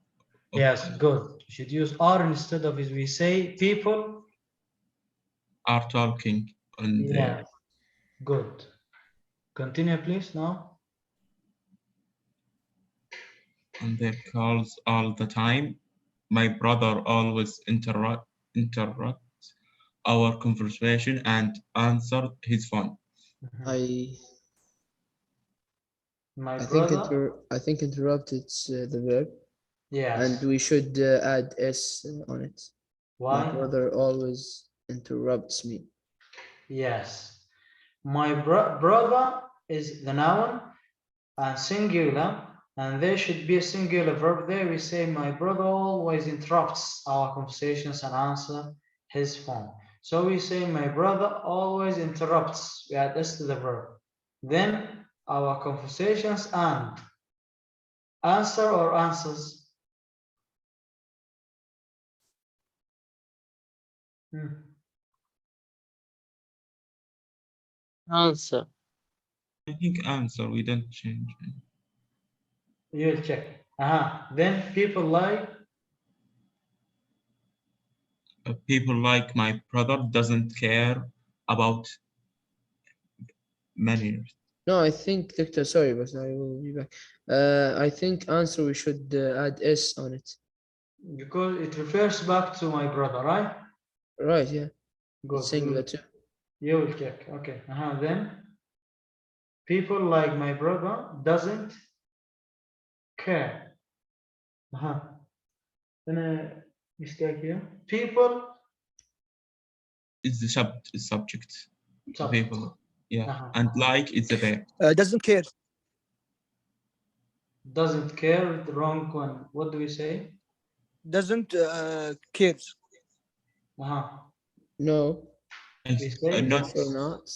Yes, good. We should use are instead of we say people are talking on yeah. Good. Continue, please, now. On their calls all the time. My brother always interrupt our conversation and answer his phone. I think interrupt it's the verb. Yes. And we should add s on it. Why? My brother always interrupts me. Yes. My brother is the noun and singular, and there should be a singular verb there. We say my brother always interrupts our conversations and answer his phone. So we say my brother always interrupts. We add s to the verb. Then our conversations and answer or answers. Answer. I think answer, we don't change. You'll check. Then people like my brother doesn't care about manners. No, I think Doctor, sorry, but I will be back. I think answer we should add s on it. Because it refers back to my brother, right? Right, yeah. Good. It's singular too. You will check. Okay. Then people like my brother doesn't care. Then a mistake here. People It's the subject. People. Yeah. And like it's a verb. Doesn't care. Doesn't care, the wrong one. What do we say? Doesn't care. No. We say not. Or not.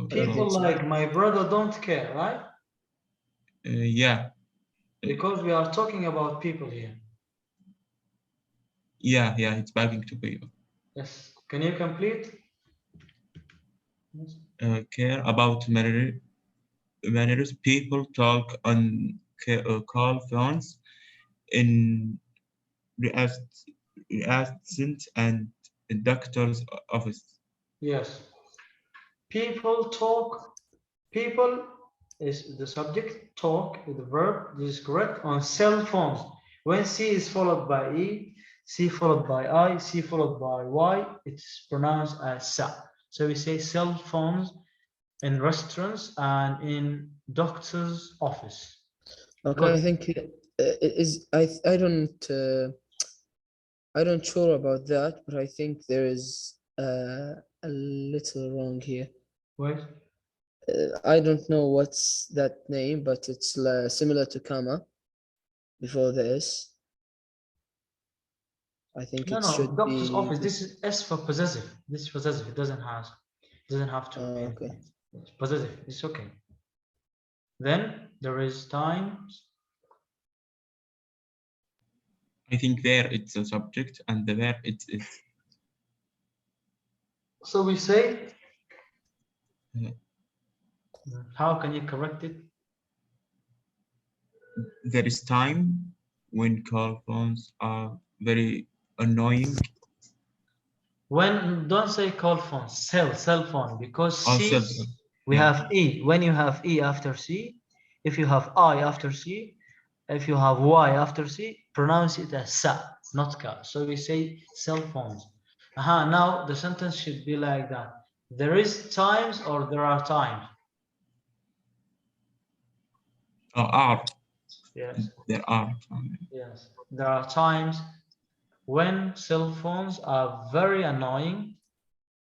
People like my brother don't care, right? Yeah. Because we are talking about people here. Yeah, it's bagging to people. Yes. Can you complete? Care about manners. People talk on call phones in reascent and doctor's office. Yes. People talk. People is the subject. Talk is the verb. This is correct. On cell phones. When C is followed by E, C followed by I, C followed by Y, it's pronounced as sa. So we say cell phones in restaurants and in doctor's office. Okay, good. I think I don't sure about that, but I think there is a little wrong here. What? I don't know what's that name, but it's similar to comma before the S. I think it should doctor's be office. This is S for possessive. This is possessive. It doesn't have to be. Okay. It's possessive. It's okay. Then there is times. I think there it's a subject and the verb it's. So we say. How can you correct it? There is time when cell phones are very annoying. When don't say call phone, cell phone, because Oh, C cell phone. we Yeah. have E. When you have E after C, if you have I after C, if you have Y after C, pronounce it as sa, not ka. So we say cell phones. Now the sentence should be like that. There is times or there are times. Are. Yes. There are. Yes. There are times when cell phones are very annoying.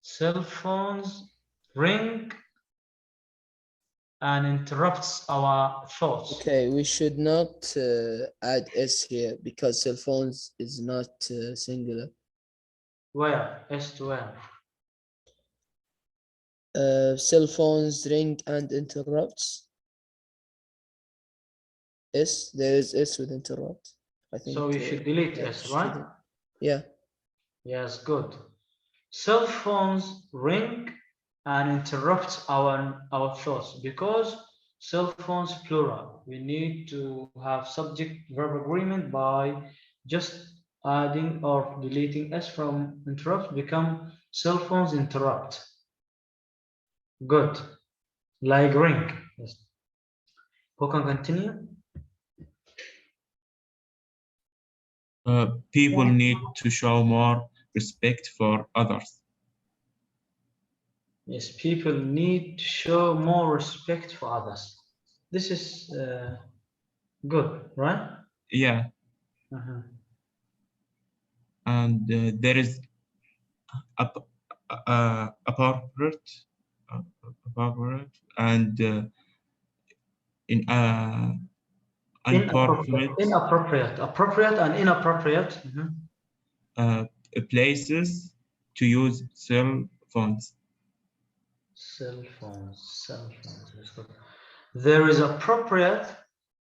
Cell phones ring and interrupts our thoughts. Okay, we should not add S here because cell phones is not singular. Where? S to where? Cell phones ring and interrupts. S, there is S with interrupt. I think. So we should delete that S, right? shouldn't- Yeah. Yes, good. Cell phones ring and interrupt our thoughts because cell phones plural. We need to have subject verb agreement by just adding or deleting S from interrupt, become cell phones interrupt. Good. Like ring. Yes. Who can continue? People need to show more respect for others. Yes, people need to show more respect for others. This is good, right? Yeah. And there is appropriate and inappropriate, appropriate and inappropriate. Places to use cell phones. Cell phones. That's good. There is appropriate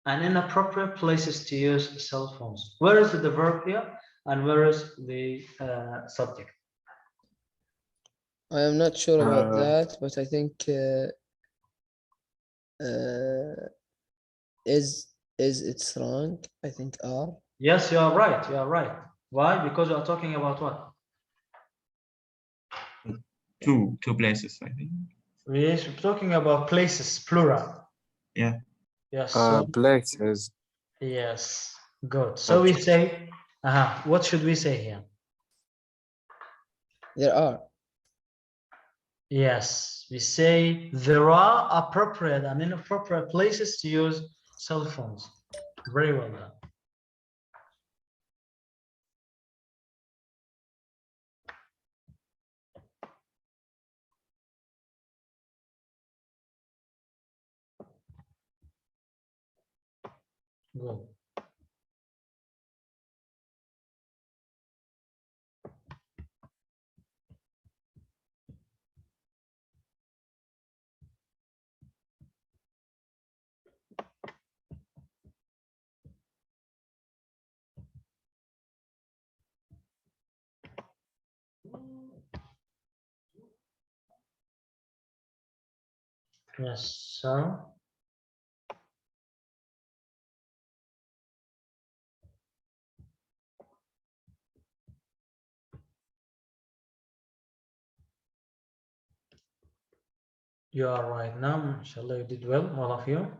and inappropriate places to use cell phones. Where is the verb here and where is the subject? I am not sure about that, but I think is it's wrong. I think are. Yes, you are right. You are right. Why? Because you are talking about what? Two places, I think. We're talking about places, plural. Yeah. Yes. So, Places. yes. Good. So we say, what should we say here? There are. Yes, we say there are appropriate and inappropriate places to use cell phones. Very well done. Good. Yes, sir. You are right now. Inshallah, you did well, all of you.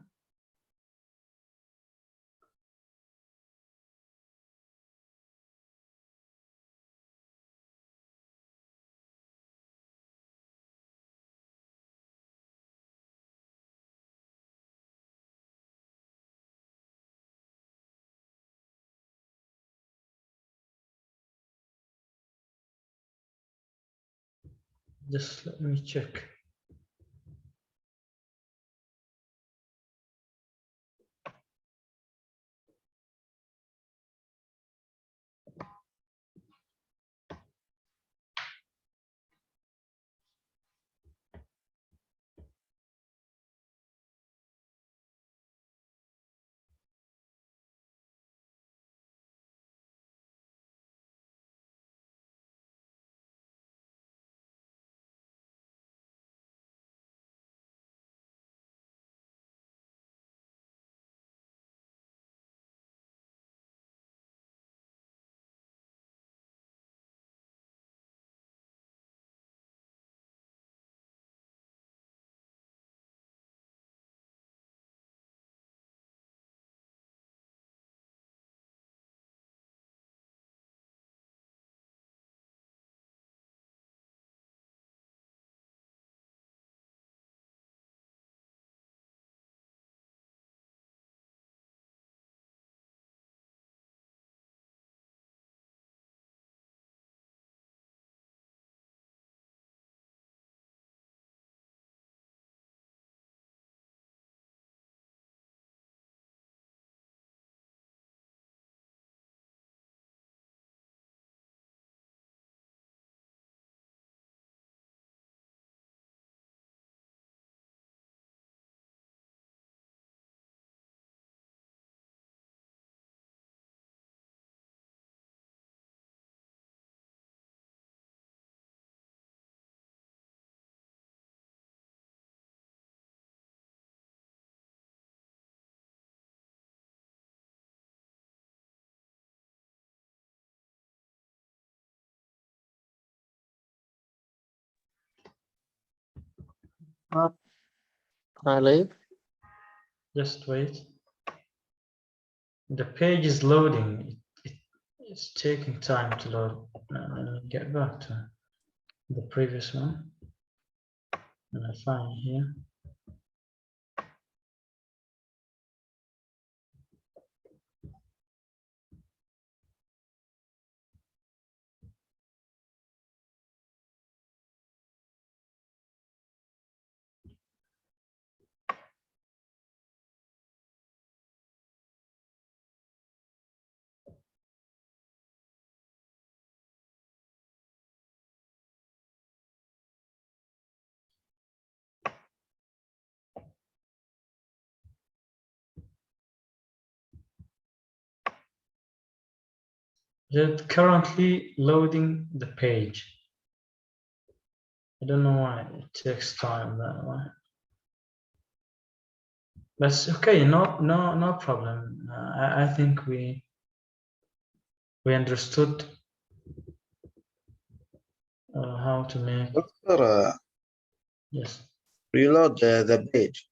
Just let me check. عليك. Just wait. The page is loading. It's taking time to load. Let me get back to the previous one. And I find it here. They're currently loading the page. I don't know why it takes time that way. That's okay. No problem. I think we understood how to make. Doctor, Yes. reload the page.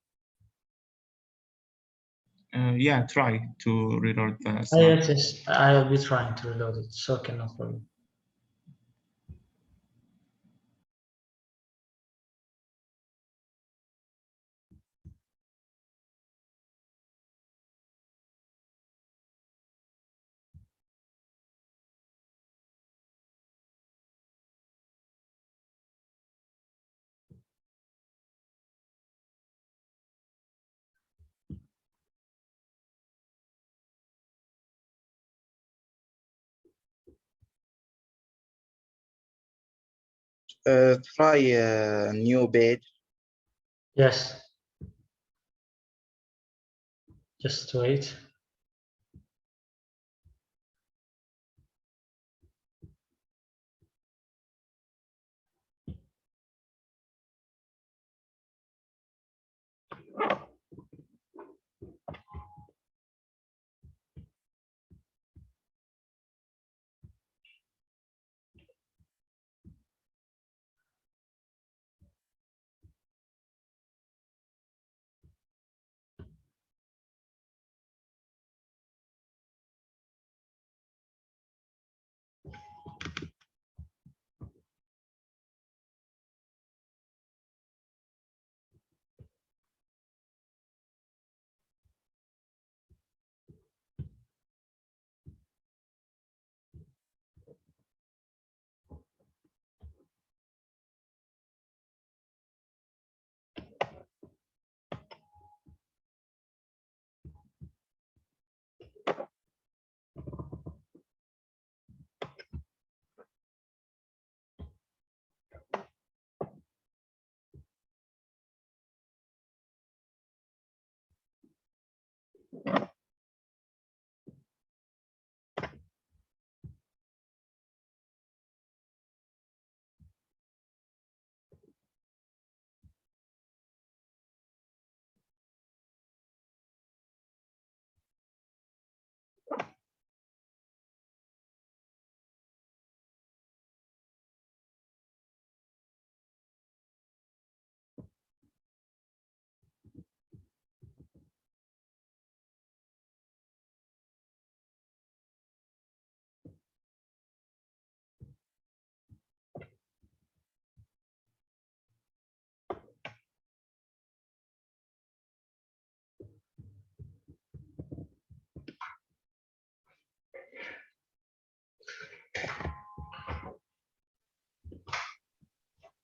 Yeah, try to reload the slide. Yes. I'll be trying to reload it. So okay, no problem. Try a new page. Yes. Just wait.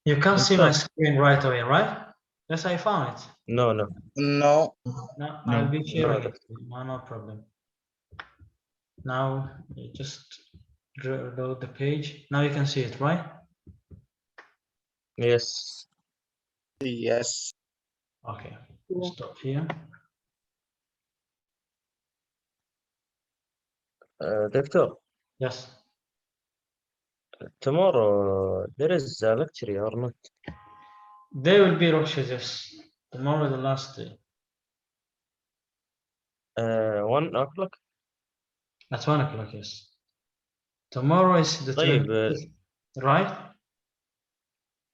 You can't see my screen right away, right? Yes, I found it. No. No, I'll be No, sharing it. No problem. Now you just load the page. Now you can see it, right? Yes. Yes. Okay. Stop here. Doctor. Yes. Tomorrow there is a lecture or not? There will be lectures, yes. Tomorrow the last day. 1 o'clock. At 1 o'clock, yes. Tomorrow is the طيب 25th, right?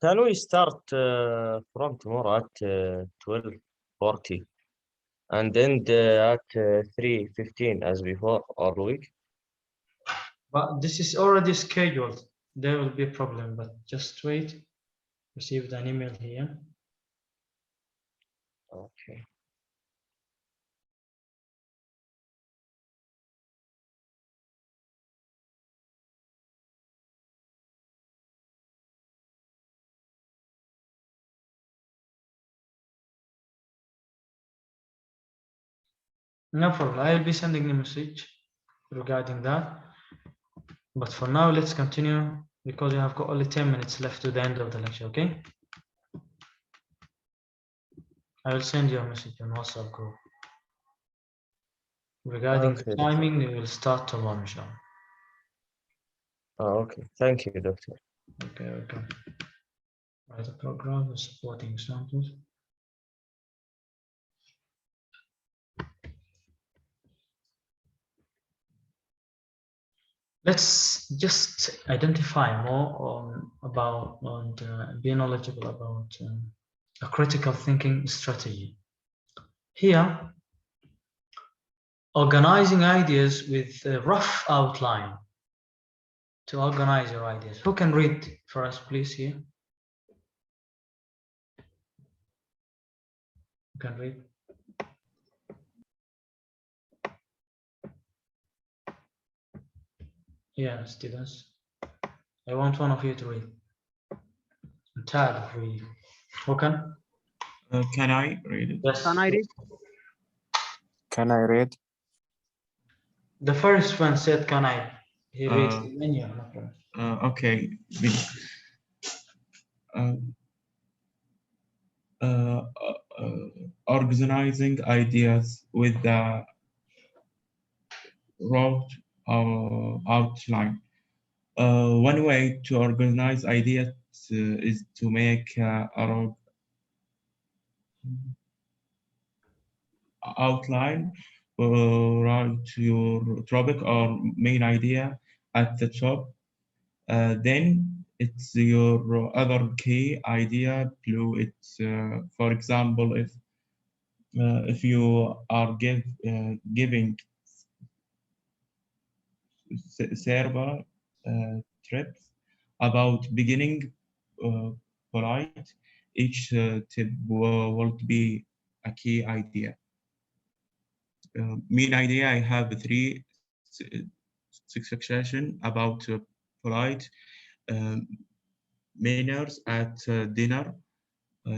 Can we start from tomorrow at 12:40 and end at 3:15 as before all week? But this is already scheduled. There will be a problem, but just wait. Received an email here. Okay. No problem. I will be sending a message regarding that. But for now, let's continue because we have got only 10 minutes left to the end of the lecture, okay? I will send you a message on WhatsApp group. Regarding the Okay, timing, we will start tomorrow, inshallah. okay. Thank you, Doctor. Okay. Write a program with supporting examples. Let's just identify more about and be knowledgeable about a critical thinking strategy. Here, organizing ideas with a rough outline. To organize your ideas. Who can read for us, please, here? Who can read? Yeah, students. I want one of you to read. I'm tired of reading. Who can? Can I read it? Yes. Can I read? Can I read? The first one said, can I? He reads the menu. Okay. Organizing ideas with the rough outline. One way to organize ideas is to make a rough outline. Write your topic or main idea at the top. Then it's your other key idea below it. For example, if you are giving server trips about beginning polite, each tip will be a key idea. Main idea, I have three section about polite manners at dinner.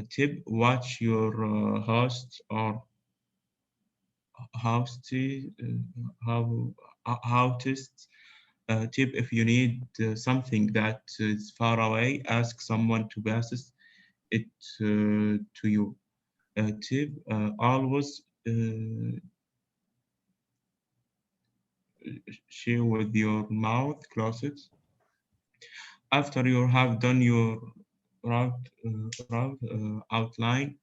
Tip: watch your host or hostess. Tip: if you need something that is far away, ask someone to pass it to you. Tip: always chew with your mouth closed. After you have done your route outline,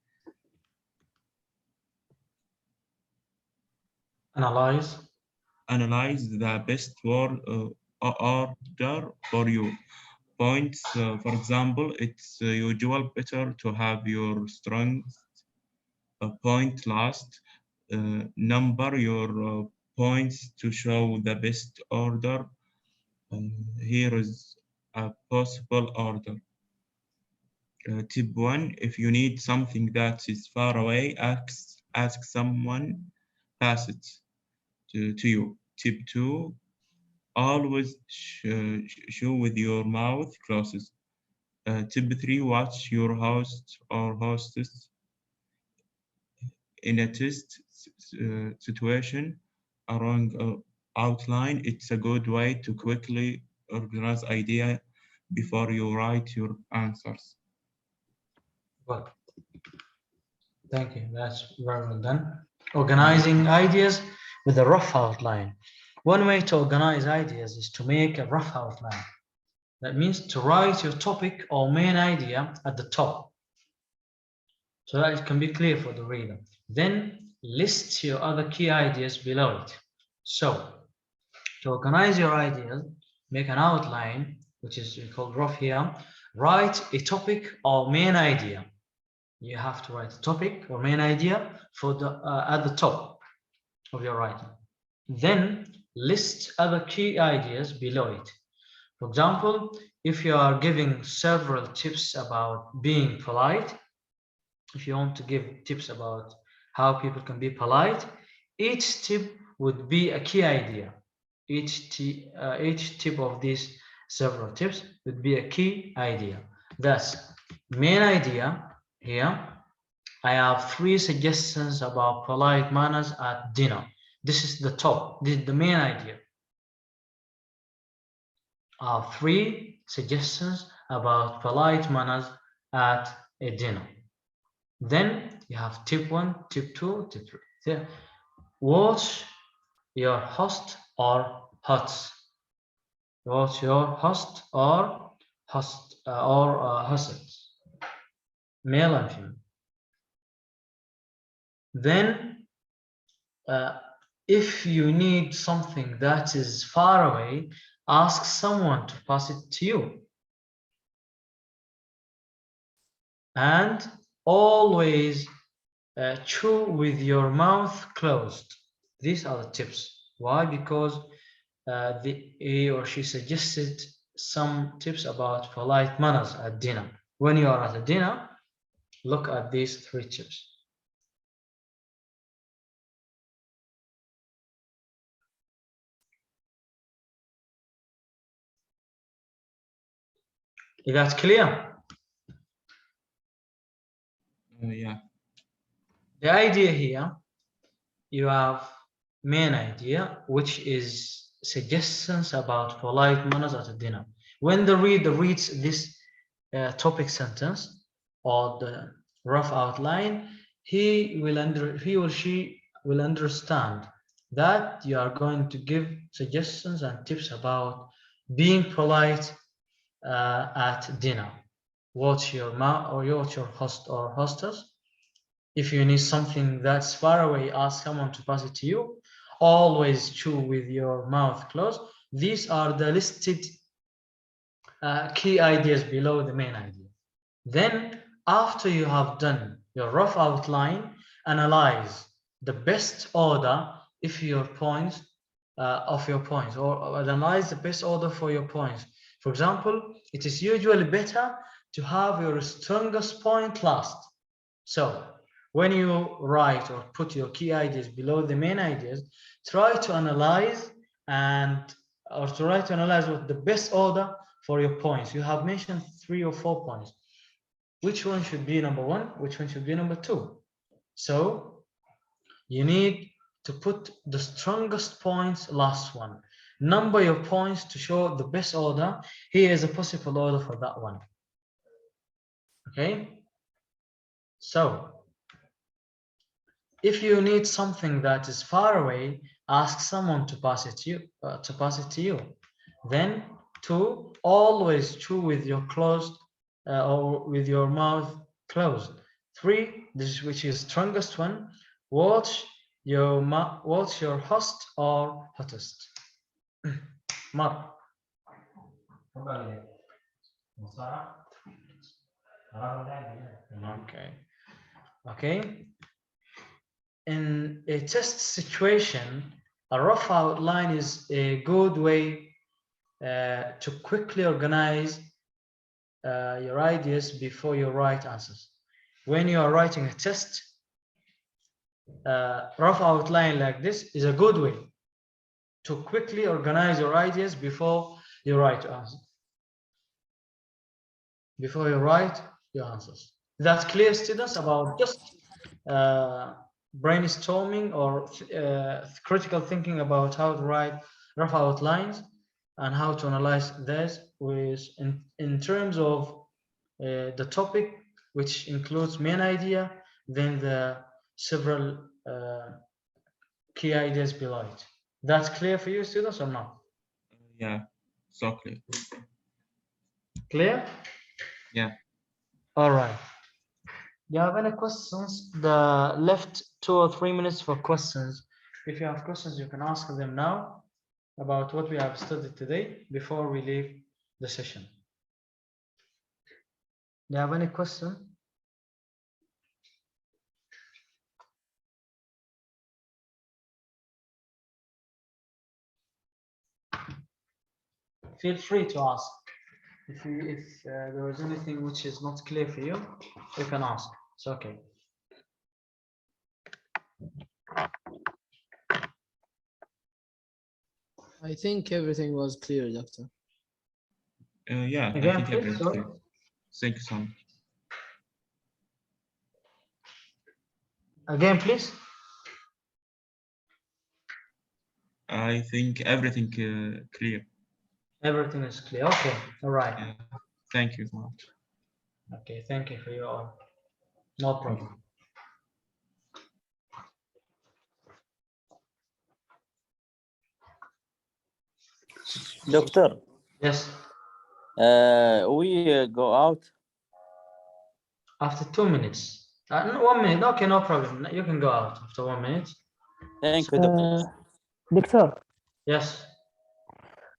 analyze the best word order for you. Points, for example, it's usual better to have your strongest point last. Number your points to show the best order. Here is a possible order. Tip 1, if you need something that is far away, ask someone pass it to you. Tip 2, always chew with your mouth closed. Tip 3, watch your host or hostess in a test situation around outline. It's a good way to quickly organize idea before you write your answers. Well, thank you. That's very well done. Organizing ideas with a rough outline. One way to organize ideas is to make a rough outline. That means to write your topic or main idea at the top, so that it can be clear for the reader. Then list your other key ideas below it. So to organize your ideas, make an outline, which is called rough here, Write a topic or main idea. You have to write a topic or main idea for the at the top of your writing. Then list other key ideas below it. For example, if you are giving several tips about being polite, if you want to give tips about how people can be polite, each tip would be a key idea. Each tip of these several tips would be a key idea. Thus, main idea here, I have 3 suggestions about polite manners at dinner. This is the top, this is the main idea. I have 3 suggestions about polite manners at a dinner. Then you have tip 1, tip 2, tip 3. Watch your host or hosts. Watch your host or hosts, male and female. Then, if you need something that is far away, ask someone to pass it to you. And always chew with your mouth closed. These are the tips. Why? Because he or she suggested some tips about polite manners at dinner. When you are at a dinner, look at these 3 tips. Is that clear? Yeah. The idea here, you have main idea, which is suggestions about polite manners at a dinner. When the reader reads this topic sentence or the rough outline, he or she will understand that you are going to give suggestions and tips about being polite at dinner. Watch your mouth or watch your host or hostess. If you need something that's far away, ask someone to pass it to you. Always chew with your mouth closed. These are the listed key ideas below the main idea. Then, after you have done your rough outline, analyze the best order if your points or analyze the best order for your points. For example, it is usually better to have your strongest point last. So, when you write or put your key ideas below the main ideas, try to analyze what the best order for your points. You have mentioned 3 or 4 points. Which one should be number 1? Which one should be number 2? So you need to put the strongest points last one. Number your points to show the best order. Here is a possible order for that one. Okay? So if you need something that is far away, ask someone to pass it to you. Then 2, always chew with your closed or with your mouth closed. 3, which is strongest one, watch your host or hottest. Mar. Okay. In a test situation, a rough outline is a good way to quickly organize your ideas before you write answers. When you are writing a test, rough outline like this is a good way to quickly organize your ideas before you write answers. Before you write your answers. That's clear, students, about just brainstorming or critical thinking about how to write rough outlines and how to analyze this in terms of the topic, which includes main idea, then the several key ideas below it. That's clear for you, students, or not? Yeah, so clear. Clear? Yeah. All right. Do you have any questions? The left 2 or 3 minutes for questions. If you have questions, you can ask them now about what we have studied today before we leave the session. Do you have any question? Feel free to ask. If there is anything which is not clear for you, you can ask. It's okay. I think everything was clear, Doctor. Yeah, I Again, think please, everything's sorry. clear. Thank you so much. Again, please. I think everything clear. Everything is clear. Okay. All right. Yeah. Thank you so much. Okay. Thank you for your. No problem. Doctor, Yes. we go out. After 2 minutes. No, 1 minute. Okay, no problem. You can go out after 1 minute. Thank you, Doctor. Doctor, Yes.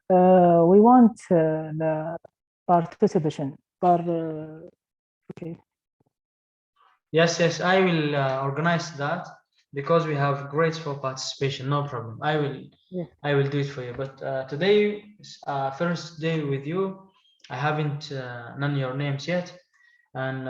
we want the participation. Okay. Yes, yes. I will organize that because we have grades for participation. No problem. I will. Yeah. I will do it for you. But today, first day with you, I haven't known your names yet, and